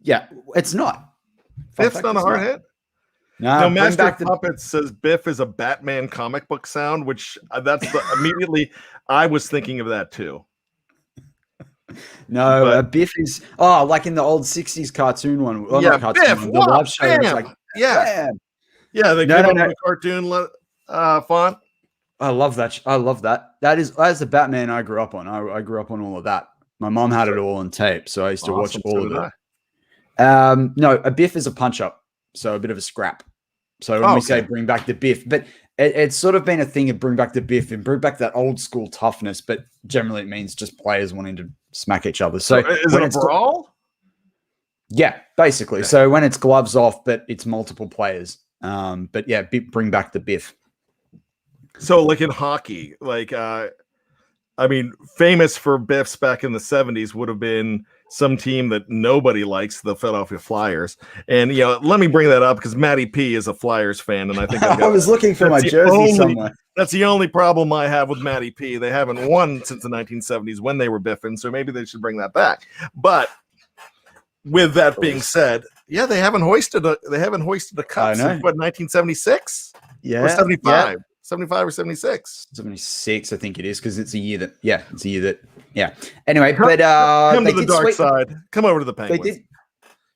Yeah, it's not. Biff's not a hard hit. No, Master Puppets says Biff is a Batman comic book sound, which immediately I was thinking of that too. No, Biff is like in the old 60s cartoon one. Well, yeah, cartoon Biff, one, the live show. It's like, yeah. They came up with a cartoon font. I love that. That's the Batman I grew up on. I grew up on all of that. My mom had it all on tape, so I used to watch all of it. No, a Biff is a punch up. So a bit of a scrap. So when we say bring back the Biff, but it's sort of been a thing of bring back the Biff and bring back that old school toughness, but generally it means just players wanting to smack each other. So is it a brawl? Yeah, basically. Okay. So when it's gloves off, but it's multiple players. But yeah, bring back the Biff. So like in hockey, famous for Biffs back in the 70s would have been some team that nobody likes, the Philadelphia Flyers. And, let me bring that up because Matty P is a Flyers fan. And I think I was looking for my jersey somewhere. That's the only problem I have with Matty P. They haven't won since the 1970s when they were biffing. So maybe they should bring that back. But with that being said, yeah, they haven't hoisted a cup since 1976? Yeah. Or 75. Yeah. 75 or 76. 76, I think it is, because it's a year that, Anyway, come to the dark side. Come over to the Penguins.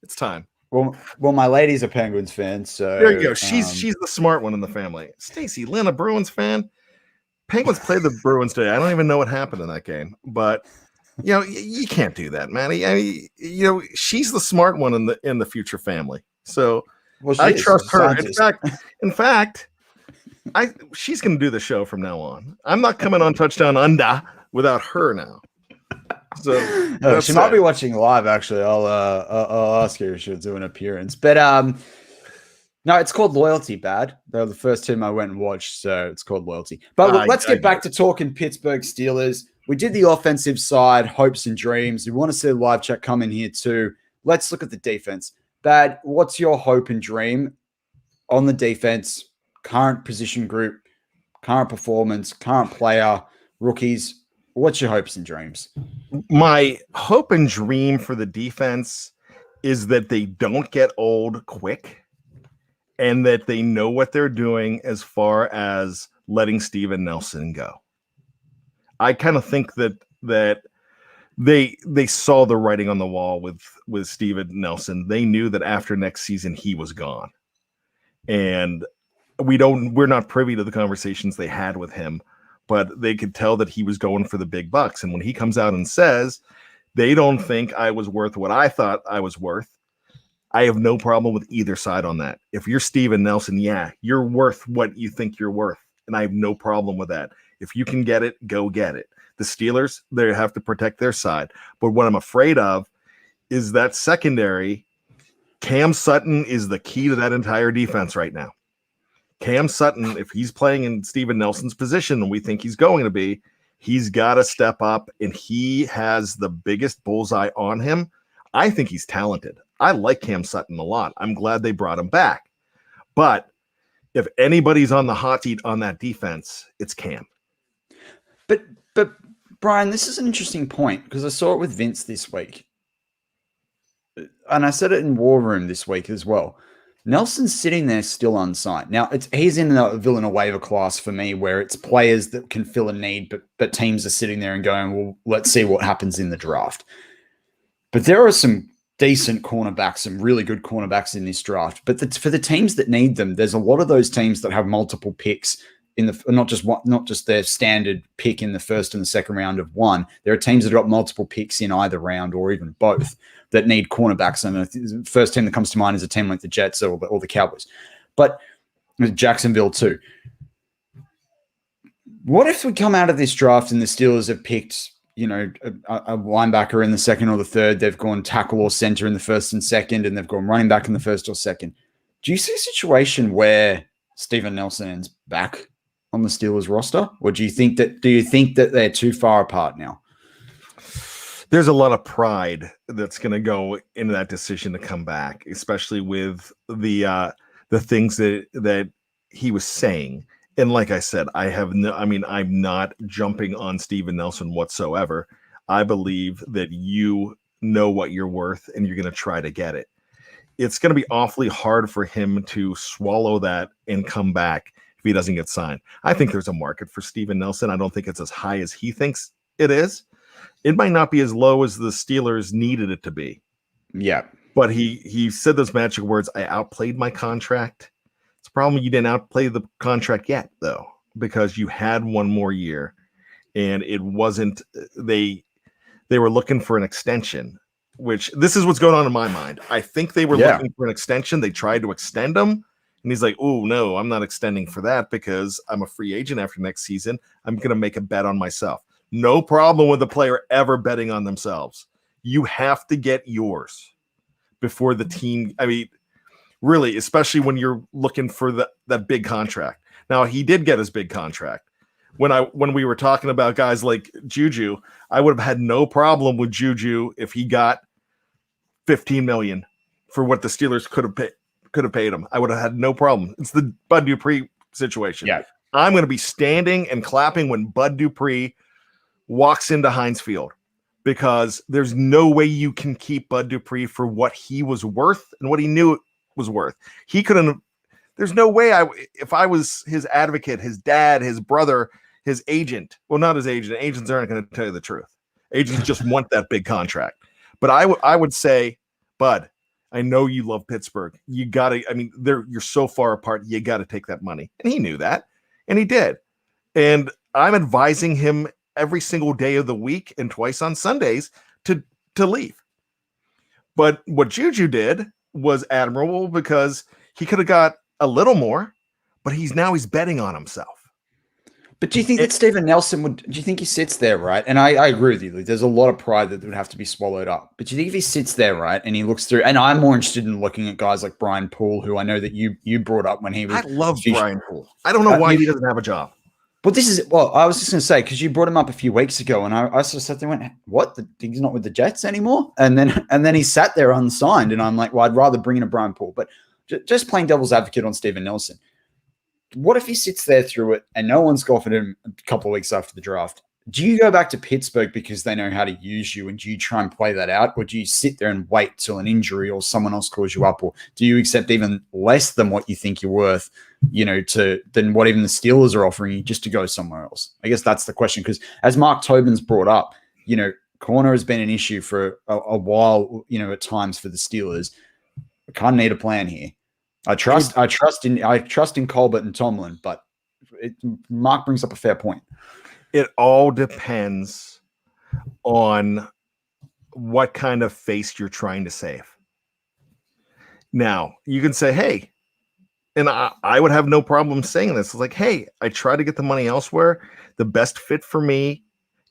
It's time. Well, my lady's a Penguins fan, so there you go. She's the smart one in the family. Stacy Lynn, a Bruins fan. Penguins played the Bruins today. I don't even know what happened in that game, but you can't do that, Manny. She's the smart one in the future family. So I trust her. In fact. She's going to do the show from now on. I'm not coming on Touchdown Under without her now. So she might be watching live. Actually, I'll ask her if she'll do an appearance. But no, it's called Loyalty. Bad. They're the first team I went and watched, so it's called Loyalty. But look, let's get back to talking Pittsburgh Steelers. We did the offensive side, hopes and dreams. We want to see the live chat come in here too. Let's look at the defense. Bad. What's your hope and dream on the defense? Current position group, current performance, current player, rookies. What's your hopes and dreams? My hope and dream for the defense is that they don't get old quick and that they know what they're doing as far as letting Steven Nelson go. I kind of think that they saw the writing on the wall with Steven Nelson. They knew that after next season he was gone. And we're not privy to the conversations they had with him, but they could tell that he was going for the big bucks. And when he comes out and says they don't think I was worth what I thought I was worth, I have no problem with either side on that. If you're Steven Nelson, yeah, you're worth what you think you're worth. And I have no problem with that. If you can get it, go get it. The Steelers, they have to protect their side. But what I'm afraid of is that secondary. Cam Sutton is the key to that entire defense right now. Cam Sutton, if he's playing in Steven Nelson's position, and we think he's going to be, he's got to step up, and he has the biggest bullseye on him. I think he's talented. I like Cam Sutton a lot. I'm glad they brought him back. But if anybody's on the hot seat on that defense, it's Cam. But Brian, this is an interesting point because I saw it with Vince this week. And I said it in War Room this week as well. Nelson's sitting there still unsigned. Now, he's in a Villanova waiver class for me where it's players that can fill a need, but teams are sitting there and going, well, let's see what happens in the draft. But there are some decent cornerbacks, some really good cornerbacks in this draft. But for the teams that need them, there's a lot of those teams that have multiple picks in the not just their standard pick in the first and the second round of one. There are teams that have got multiple picks in either round or even both that need cornerbacks. And the first team that comes to mind is a team like the Jets or the Cowboys, but Jacksonville too. What if we come out of this draft and the Steelers have picked, a linebacker in the second or the third, they've gone tackle or center in the first and second, and they've gone running back in the first or second? Do you see a situation where Steven Nelson ends back on the Steelers roster? Or do you think that they're too far apart now? There's a lot of pride that's going to go into that decision to come back, especially with the things that he was saying. And like I said, I'm not jumping on Steven Nelson whatsoever. I believe that you know what you're worth and you're going to try to get it. It's going to be awfully hard for him to swallow that and come back if he doesn't get signed. I think there's a market for Steven Nelson. I don't think it's as high as he thinks it is. It might not be as low as the Steelers needed it to be. Yeah. But he said those magic words, I outplayed my contract. It's a problem you didn't outplay the contract yet, though, because you had one more year, and it wasn't they were looking for an extension, which this is what's going on in my mind. I think they were looking for an extension. They tried to extend him, and he's like, oh, no, I'm not extending for that because I'm a free agent after next season. I'm going to make a bet on myself. No problem with the player ever betting on themselves. You have to get yours before the team. I mean, really, especially when you're looking for that big contract. Now, he did get his big contract. When we were talking about guys like Juju, I would have had no problem with Juju if he got $15 million for what the Steelers could have paid him. I would have had no problem. It's the Bud Dupree situation. Yeah. I'm going to be standing and clapping when Bud Dupree walks into Heinz Field, because there's no way you can keep Bud Dupree for what he was worth and what he knew it was worth. He couldn't. There's no way if I was his advocate, his dad, his brother, his agent. Well, not his agent. Agents aren't going to tell you the truth. Agents just want that big contract. But I would say, Bud, I know you love Pittsburgh. You got to. I mean, you're so far apart. You got to take that money, and he knew that, and he did. And I'm advising him every single day of the week and twice on Sundays to leave. But what Juju did was admirable, because he could have got a little more, but he's betting on himself. But do you think that Steven Nelson do you think he sits there, right? And I agree with you. There's a lot of pride that would have to be swallowed up. But do you think if he sits there, right, and he looks through, and I'm more interested in looking at guys like Brian Poole, who I know that you brought up when he was. I love Brian Poole. I don't know why he doesn't have a job. Well, I was just going to say, because you brought him up a few weeks ago, and I sort of sat there and went, what? He's not with the Jets anymore? And then he sat there unsigned, and I'm like, well, I'd rather bring in a Brian Poole. But just playing devil's advocate on Steven Nelson, what if he sits there through it and no one's offered him a couple of weeks after the draft? Do you go back to Pittsburgh because they know how to use you, and do you try and play that out, or do you sit there and wait till an injury or someone else calls you up, or do you accept even less than what you think you're worth, than what even the Steelers are offering you, just to go somewhere else? I guess that's the question, because as Mark Tobin's brought up, corner has been an issue for a while, at times for the Steelers. I kind of need a plan here. I trust in Colbert and Tomlin, but Mark brings up a fair point. It all depends on what kind of face you're trying to save. Now, you can say, hey, and I would have no problem saying this. It's like, hey, I try to get the money elsewhere. The best fit for me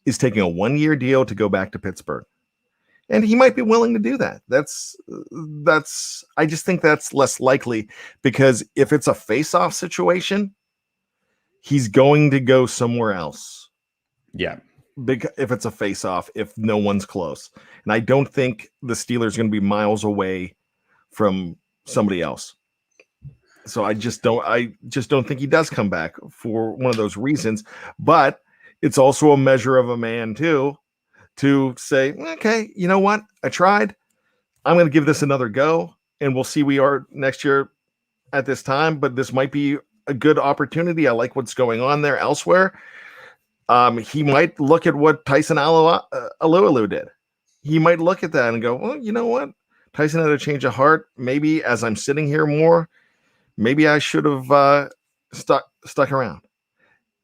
is taking a 1-year deal to go back to Pittsburgh. And he might be willing to do that. I just think that's less likely, because if it's a face-off situation, he's going to go somewhere else. Yeah. If it's a face-off, if no one's close. And I don't think the Steelers are going to be miles away from somebody else. So I just don't think he does come back for one of those reasons. But it's also a measure of a man too, to say, okay, you know what? I tried. I'm going to give this another go, and we'll see we are next year at this time, but this might be a good opportunity. I like what's going on there elsewhere. He might look at what Tyson Alualu did. He might look at that and go, well, you know what? Tyson had a change of heart. Maybe as I'm sitting here more, maybe I should have stuck around.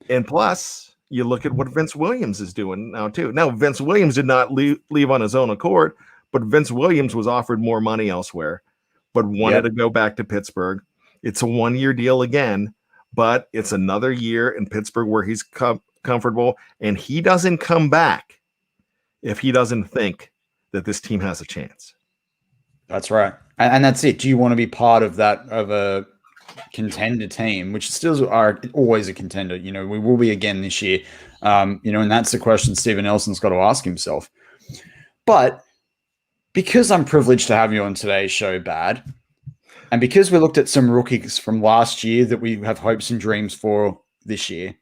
And plus, you look at what Vince Williams is doing now too. Now, Vince Williams did not leave on his own accord, but Vince Williams was offered more money elsewhere, but wanted to go back to Pittsburgh. It's a 1-year deal again, but it's another year in Pittsburgh where he's comfortable, and he doesn't come back if he doesn't think that this team has a chance. That's right. And that's it. Do you want to be part of that, of a contender team, which still are always a contender? You know, we will be again this year. You know, and that's the question Steven Nelson's got to ask himself. But because I'm privileged to have you on today's show, Bad, and because we looked at some rookies from last year that we have hopes and dreams for this year,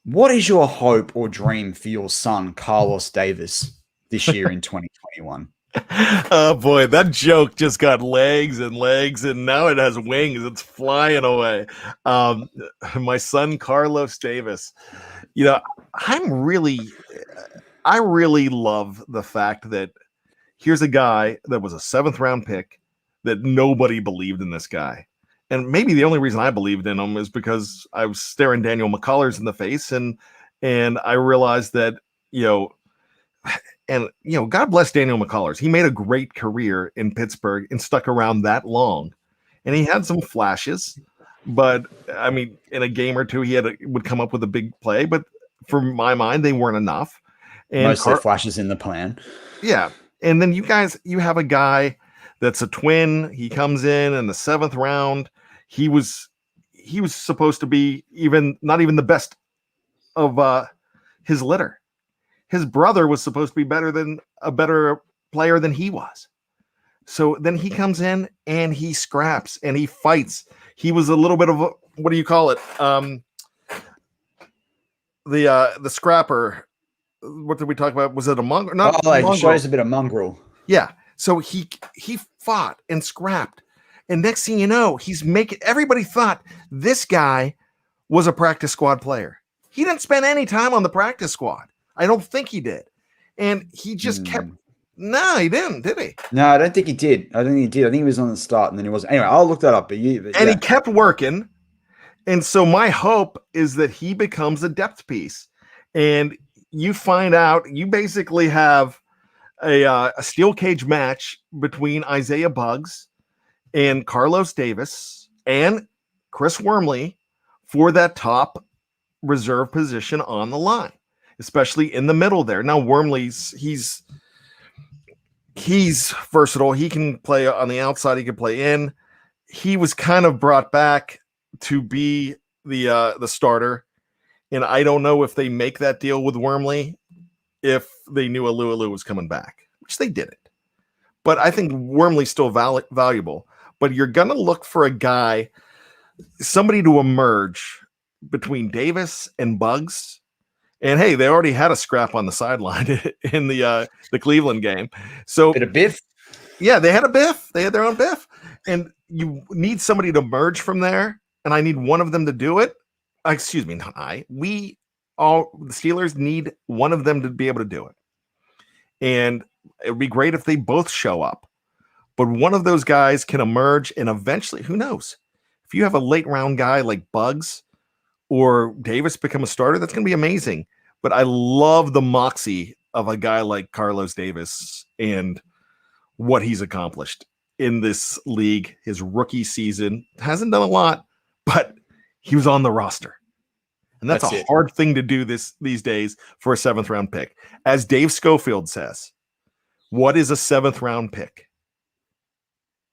what is your hope or dream for your son, Carlos Davis, this year in 2021? Oh boy, that joke just got legs, and now it has wings. It's flying away. My son, Carlos Davis. You know, I really love the fact that here's a guy that was a 7th round pick that nobody believed in this guy. And maybe the only reason I believed in him is because I was staring Daniel McCullers in the face, and I realized that, God bless Daniel McCullers. He made a great career in Pittsburgh and stuck around that long. And he had some flashes, but I mean, in a game or two, would come up with a big play, but for my mind, they weren't enough. And mostly flashes in the plan. Yeah. And then you have a guy that's a twin. He comes in the 7th round. He was supposed to be not even the best of his litter. His brother was supposed to be a better player than he was. So then he comes in and he scraps and he fights. He was a little bit of what do you call it? The scrapper. What did we talk about? Was it a mongrel? Not mongrel. Shows a bit of mongrel. Yeah. So he fought and scrapped. And next thing you know, everybody thought this guy was a practice squad player. He didn't spend any time on the practice squad. I don't think he did. And he just kept. No, he didn't, did he? No, I don't think he did. I think he was on the start and then he wasn't. Anyway, I'll look that up. But he kept working. And so my hope is that he becomes a depth piece. And you find out, you basically have a steel cage match between Isaiah Buggs and Carlos Davis and Chris Wormley for that top reserve position on the line, especially in the middle there. Now Wormley's he's versatile. He can play on the outside. He can play in. He was kind of brought back to be the starter, and I don't know if they make that deal with Wormley if they knew Alu was coming back, which they didn't. But I think Wormley's still valuable. But you're gonna look for a guy, somebody to emerge between Davis and Buggs. And hey, they already had a scrap on the sideline in the Cleveland game. So bit of biff. Yeah, they had a biff. They had their own biff. And you need somebody to emerge from there. And I need one of them to do it. Excuse me, not I. The Steelers need one of them to be able to do it. And it would be great if they both show up. But one of those guys can emerge, and eventually, who knows? If you have a late round guy like Buggs or Davis become a starter, that's going to be amazing. But I love the moxie of a guy like Carlos Davis and what he's accomplished in this league. His rookie season hasn't done a lot, but he was on the roster. And that's a hard thing to do these days for a 7th round pick. As Dave Schofield says, what is a 7th round pick?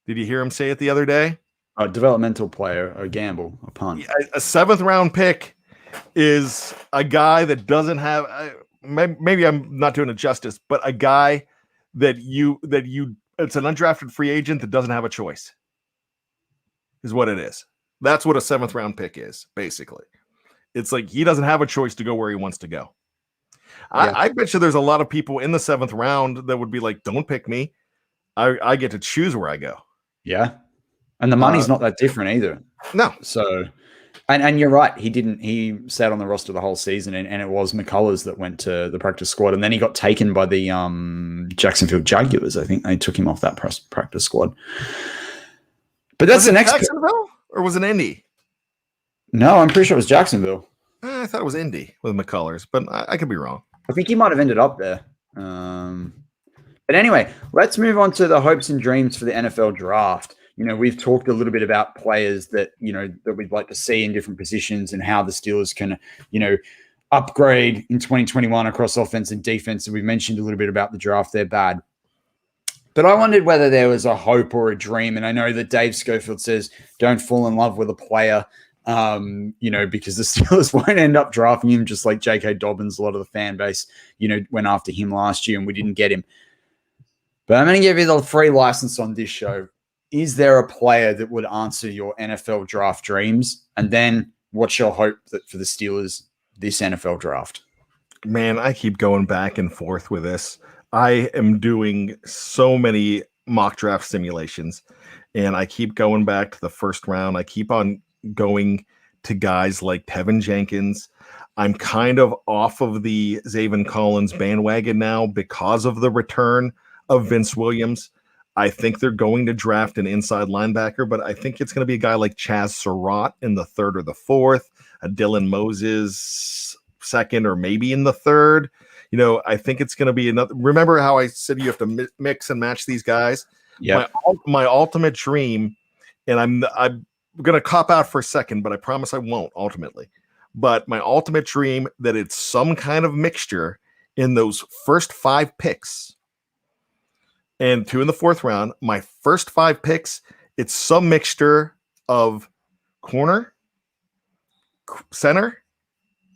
Did you hear him say it the other day? A developmental player, a gamble, a punt. A 7th round pick is a guy that doesn't have. Maybe I'm not doing it justice, but a guy that it's an undrafted free agent that doesn't have a choice. Is what it is. That's what a 7th round pick is, basically. It's like he doesn't have a choice to go where he wants to go. Yeah. I bet you there's a lot of people in the 7th round that would be like, "Don't pick me. I get to choose where I go." Yeah. And the money's not that different either. No. So And you're right. He sat on the roster the whole season, and it was McCullers that went to the practice squad, and then he got taken by the Jacksonville Jaguars. I think they took him off that practice squad. But that's was the next Jacksonville or was it Indy? No, I'm pretty sure it was Jacksonville. I thought it was Indy with McCullers, but I could be wrong. I think he might have ended up there. But anyway, let's move on to the hopes and dreams for the NFL draft. We've talked a little bit about players that, that we'd like to see in different positions and how the Steelers can, upgrade in 2021 across offense and defense. And we've mentioned a little bit about the draft. They're bad. But I wondered whether there was a hope or a dream. And I know that Dave Schofield says, don't fall in love with a player, because the Steelers won't end up drafting him, just like J.K. Dobbins. A lot of the fan base, went after him last year and we didn't get him. But I'm going to give you the free license on this show. Is there a player that would answer your NFL draft dreams? And then what's your hope for the Steelers this NFL draft? Man, I keep going back and forth with this. I am doing so many mock draft simulations, and I keep going back to the first round. I keep on going to guys like Tevin Jenkins. I'm kind of off of the Zaven Collins bandwagon now because of the return of Vince Williams. I think they're going to draft an inside linebacker, but I think it's going to be a guy like Chaz Surratt in the third or the fourth, a Dylan Moses second, or maybe in the third. I think it's going to be another. Remember how I said you have to mix and match these guys? Yeah. My ultimate dream, and I'm going to cop out for a second, but I promise I won't ultimately. But my ultimate dream that it's some kind of mixture in those first 5 picks. And 2 in the 4th round, my first 5 picks, it's some mixture of corner, center.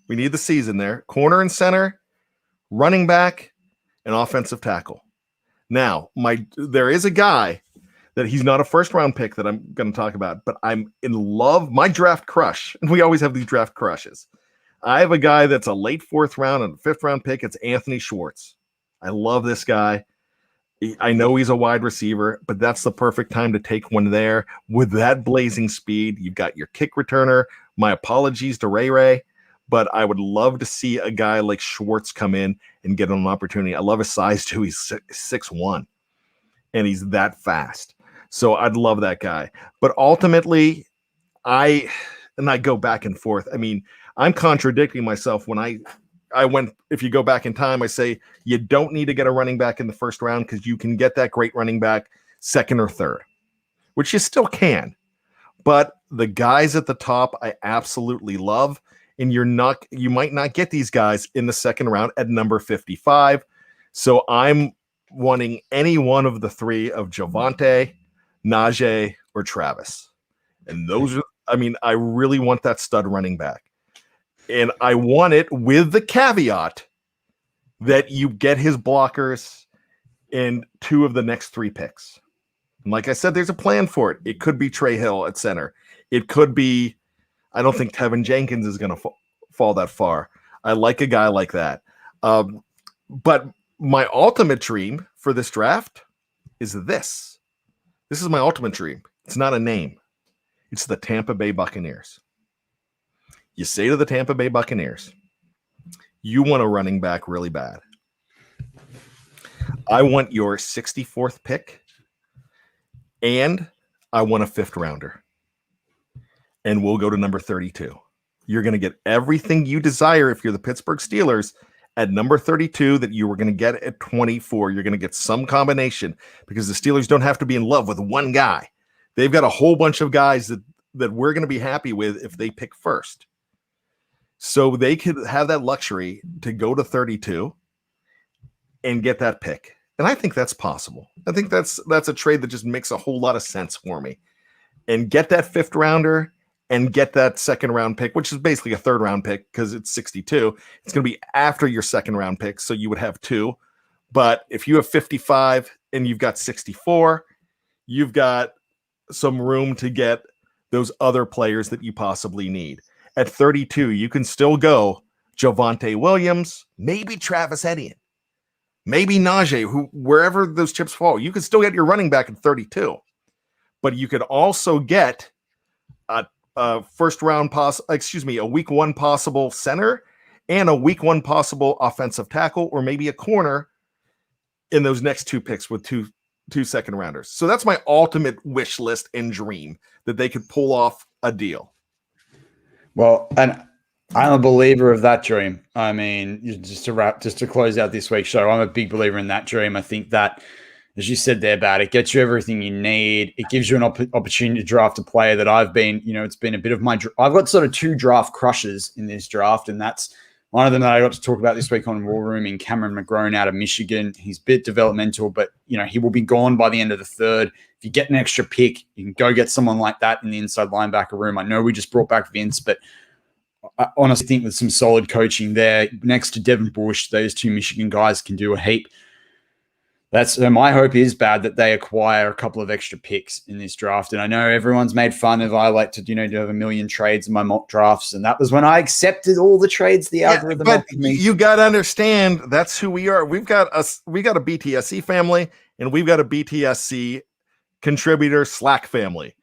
We need the season there. Corner and center, running back, and offensive tackle. Now, there is a guy that he's not a first-round pick that I'm going to talk about, but I'm in love. My draft crush, and we always have these draft crushes. I have a guy that's a late 4th round and 5th-round pick. It's Anthony Schwartz. I love this guy. I know he's a wide receiver, but that's the perfect time to take one there. With that blazing speed, you've got your kick returner. My apologies to Ray, but I would love to see a guy like Schwartz come in and get an opportunity. I love his size too. He's 6'1", and he's that fast. So I'd love that guy. But ultimately, I go back and forth. I mean, I'm contradicting myself when I went, if you go back in time, I say you don't need to get a running back in the first round because you can get that great running back second or third, which you still can. But the guys at the top, I absolutely love. And you might not get these guys in the second round at number 55. So I'm wanting any one of the 3 of Javonte, Najee, or Travis. And those are, I really want that stud running back. And I want it with the caveat that you get his blockers in 2 of the next 3 picks. And like I said, there's a plan for it. It could be Trey Hill at center. It could be, I don't think Tevin Jenkins is going to fall that far. I like a guy like that. But my ultimate dream for this draft is this. This is my ultimate dream. It's not a name. It's the Tampa Bay Buccaneers. You say to the Tampa Bay Buccaneers, you want a running back really bad. I want your 64th pick, and I want a 5th rounder. And we'll go to number 32. You're going to get everything you desire if you're the Pittsburgh Steelers at number 32 that you were going to get at 24. You're going to get some combination because the Steelers don't have to be in love with one guy. They've got a whole bunch of guys that we're going to be happy with if they pick first. So they could have that luxury to go to 32 and get that pick. And I think that's possible. I think that's a trade that just makes a whole lot of sense for me. And get that 5th rounder and get that 2nd round pick, which is basically a 3rd round pick because it's 62. It's going to be after your 2nd round pick, so you would have 2. But if you have 55 and you've got 64, you've got some room to get those other players that you possibly need. At 32, you can still go Javonte Williams, maybe Travis Etienne, maybe Najee, wherever those chips fall. You can still get your running back at 32. But you could also get a a week one possible center and a week one possible offensive tackle, or maybe a corner in those next two picks with two second rounders. So that's my ultimate wish list and dream, that they could pull off a deal. Well, and I'm a believer of that dream. I mean, just to close out this week's show, I'm a big believer in that dream. I think that, as you said there, Bat, it gets you everything you need. It gives you an opportunity to draft a player that I've been, it's been a bit of I've got sort of two draft crushes in this draft, and that's one of them that I got to talk about this week on War Room in Cameron McGrone out of Michigan. He's a bit developmental, but, he will be gone by the end of the third. If you get an extra pick, you can go get someone like that in the inside linebacker room. I know we just brought back Vince, but I honestly think with some solid coaching there, next to Devin Bush, those two Michigan guys can do a heap. My hope is bad that they acquire a couple of extra picks in this draft. And I know everyone's made fun of, I like to, do have a million trades in my mock drafts. And that was when I accepted all the trades the algorithm offered me. You got to understand, that's who we are. We got a BTSC family, and we've got a BTSC contributor Slack family.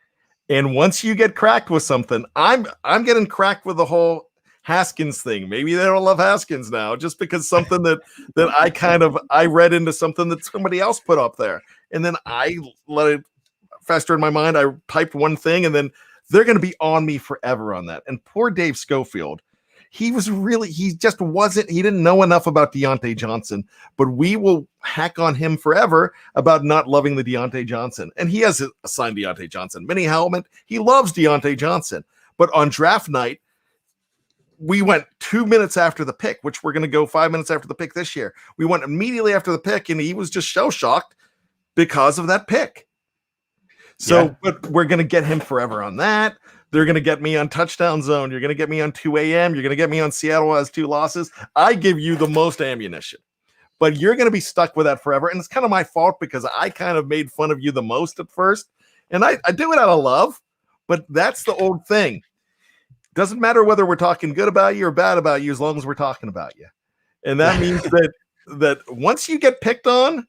And once you get cracked with something, I'm getting cracked with the whole Haskins thing. Maybe they don't love Haskins now, just because something that I read into something that somebody else put up there, and then I let it fester in my mind. I typed one thing, and then they're going to be on me forever on that. And poor Dave Schofield, he didn't know enough about Deontay Johnson, but we will hack on him forever about not loving the Deontay Johnson. And he has assigned Deontay Johnson mini helmet. He loves Deontay Johnson, but on draft night, we went 2 minutes after the pick, which we're going to go 5 minutes after the pick this year. We went immediately after the pick, and he was just shell-shocked because of that pick. So, But we're going to get him forever on that. They're going to get me on Touchdown Zone. You're going to get me on 2 a.m. You're going to get me on Seattle has 2 losses. I give you the most ammunition, but you're going to be stuck with that forever. And it's kind of my fault, because I kind of made fun of you the most at first. And I do it out of love, but that's the old thing. Doesn't matter whether we're talking good about you or bad about you, as long as we're talking about you. And that means that once you get picked on,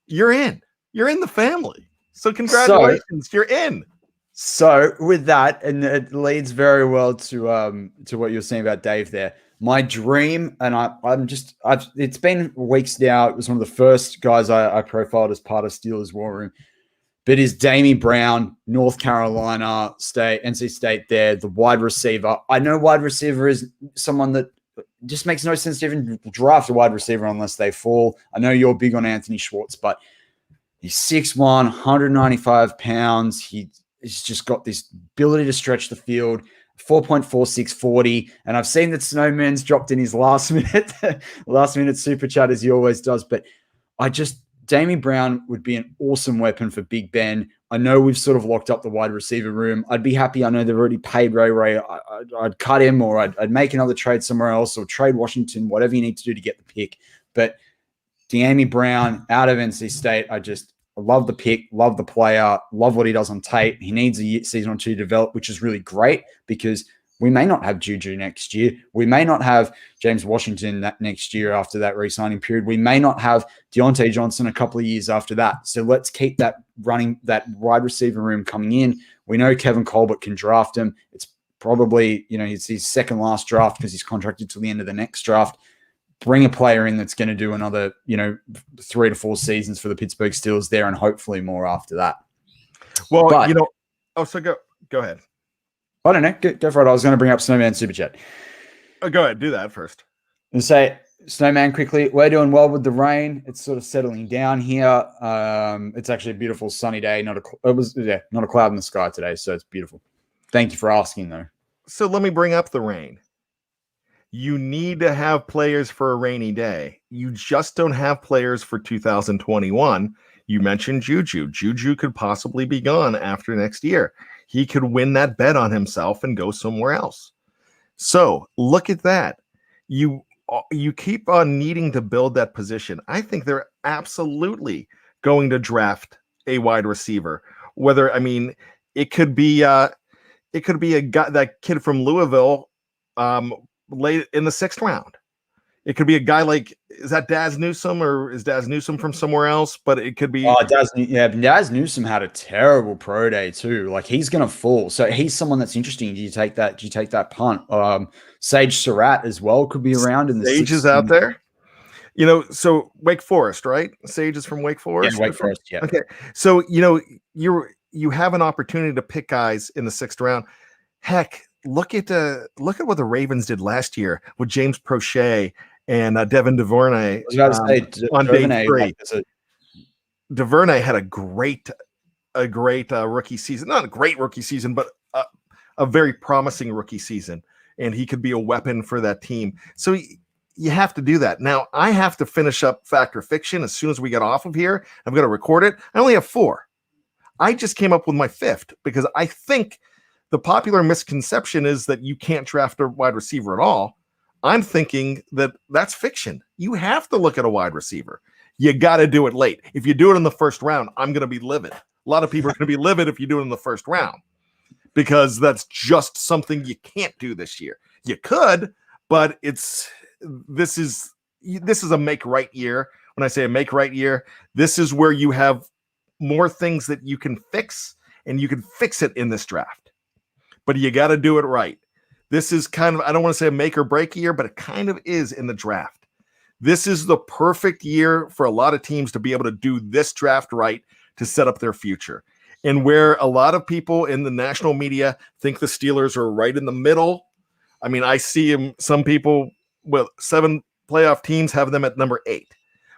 you're in the family. So congratulations, you're in. So with that, and it leads very well to what you were saying about Dave there. My dream, and it's been weeks now. It was one of the first guys I profiled as part of Steelers War Room. But is Damie Brown, North Carolina State, NC State there, the wide receiver. I know wide receiver is someone that just makes no sense to even draft a wide receiver unless they fall. I know you're big on Anthony Schwartz, but he's 6'1", 195 pounds. He's just got this ability to stretch the field, 4.46 40. And I've seen that Snowman's dropped in his last minute super chat, as he always does. But Damie Brown would be an awesome weapon for Big Ben. I know we've sort of locked up the wide receiver room. I'd be happy. I know they've already paid Ray. I'd cut him, or I'd make another trade somewhere else, or trade Washington, whatever you need to do to get the pick. But Damie Brown out of NC State, I love the pick, love the player, love what he does on tape. He needs a season or two to develop, which is really great, because we may not have Juju next year. We may not have James Washington that next year after that re-signing period. We may not have Deontay Johnson a couple of years after that. So let's keep that wide receiver room coming in. We know Kevin Colbert can draft him. It's probably, it's his second last draft, because he's contracted till the end of the next draft. Bring a player in that's going to do another, 3 to 4 seasons for the Pittsburgh Steelers there, and hopefully more after that. Well, so go ahead. I don't know. Go for it. I was going to bring up Snowman Super Chat. Oh, go ahead. Do that first. And say, Snowman, quickly, we're doing well with the rain. It's sort of settling down here. It's actually a beautiful sunny day. Not a cloud in the sky today, so it's beautiful. Thank you for asking, though. So let me bring up the rain. You need to have players for a rainy day. You just don't have players for 2021. You mentioned Juju. Juju could possibly be gone after next year. He could win that bet on himself and go somewhere else. So look at that. You keep on needing to build that position. I think they're absolutely going to draft a wide receiver. It could be a guy, that kid from Louisville, late in the 6th round. It could be a guy like, is that Daz Newsome, or is Daz Newsome from somewhere else? But it could be. Oh, Daz Newsome had a terrible pro day too. Like he's gonna fall. So he's someone that's interesting. Do you take that punt? Sage Surratt as well could be around in the Sage is out there. So Wake Forest, right? Sage is from Wake Forest. Yeah, Wake Forest. Yeah. Okay. So you have an opportunity to pick guys in the 6th round. Heck, look at what the Ravens did last year with James Prochet and Devin DuVernay. I was about to say on day 3. DuVernay had a great rookie season. Not a great rookie season, but a very promising rookie season, and he could be a weapon for that team. So you have to do that. Now, I have to finish up Fact or Fiction as soon as we get off of here. I'm going to record it. I only have 4. I just came up with my 5th because I think the popular misconception is that you can't draft a wide receiver at all. I'm thinking that that's fiction. You have to look at a wide receiver. You got to do it late. If you do it in the 1st round, I'm going to be livid. A lot of people are going to be livid if you do it in the 1st round, because that's just something you can't do this year. You could, but this is a make right year. When I say a make right year, this is where you have more things that you can fix, and you can fix it in this draft. But you got to do it right. This is kind of, I don't want to say a make or break year, but it kind of is in the draft. This is the perfect year for a lot of teams to be able to do this draft right to set up their future. And where a lot of people in the national media think the Steelers are right in the middle. I mean, I see some people with 7 playoff teams have them at number 8,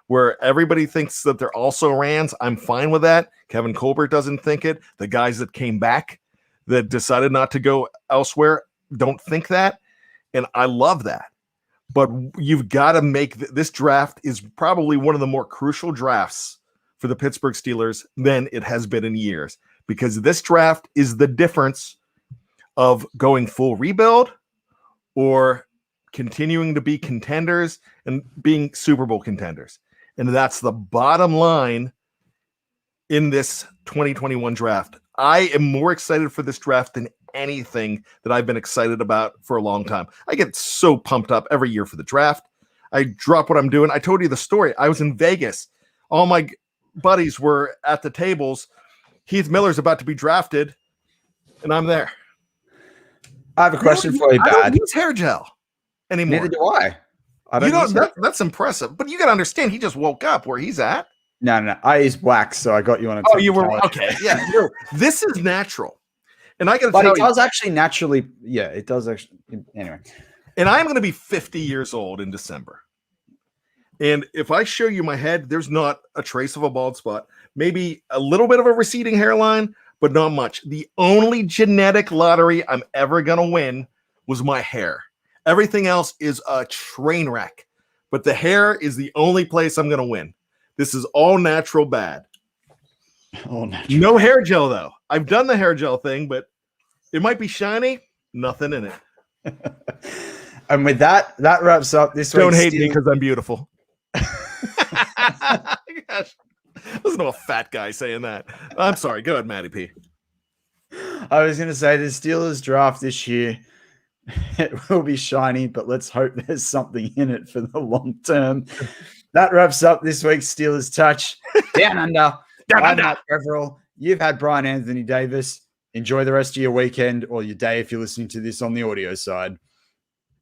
where everybody thinks that they're also Rams. I'm fine with that. Kevin Colbert doesn't think it. The guys that came back that decided not to go elsewhere don't think that. And I love that. But you've got to make this draft is probably one of the more crucial drafts for the Pittsburgh Steelers than it has been in years, because this draft is the difference of going full rebuild or continuing to be contenders and being Super Bowl contenders. And that's the bottom line in this 2021 draft. I am more excited for this draft than anything that I've been excited about for a long time. I get so pumped up every year for the draft. I drop what I'm doing. I told you the story. I was in Vegas. All my buddies were at the tables. Heath Miller's about to be drafted, and I'm there. I have a question for you, Bad. I don't use hair gel anymore. Neither do I. That's impressive. But you got to understand, he just woke up where he's at. No. I use wax, so I got you on a. Oh, you were okay. Yeah, this is natural, and I got to tell you, it does actually naturally. Yeah, it does actually. Anyway, and I'm going to be 50 years old in December. And if I show you my head, there's not a trace of a bald spot. Maybe a little bit of a receding hairline, but not much. The only genetic lottery I'm ever going to win was my hair. Everything else is a train wreck. But the hair is the only place I'm going to win. This is all natural bad. All natural. No hair gel, though. I've done the hair gel thing, but it might be shiny. Nothing in it. And with that wraps up this week. Don't hate me because I'm beautiful. Gosh, listen to a fat guy saying that. I'm sorry. Go ahead, Matty P. I was going to say the Steelers draft this year, it will be shiny, but let's hope there's something in it for the long term. That wraps up this week's Steelers Touch. Down under. I'm Matty Peverell. You've had Bryan Anthony Davis. Enjoy the rest of your weekend or your day if you're listening to this on the audio side.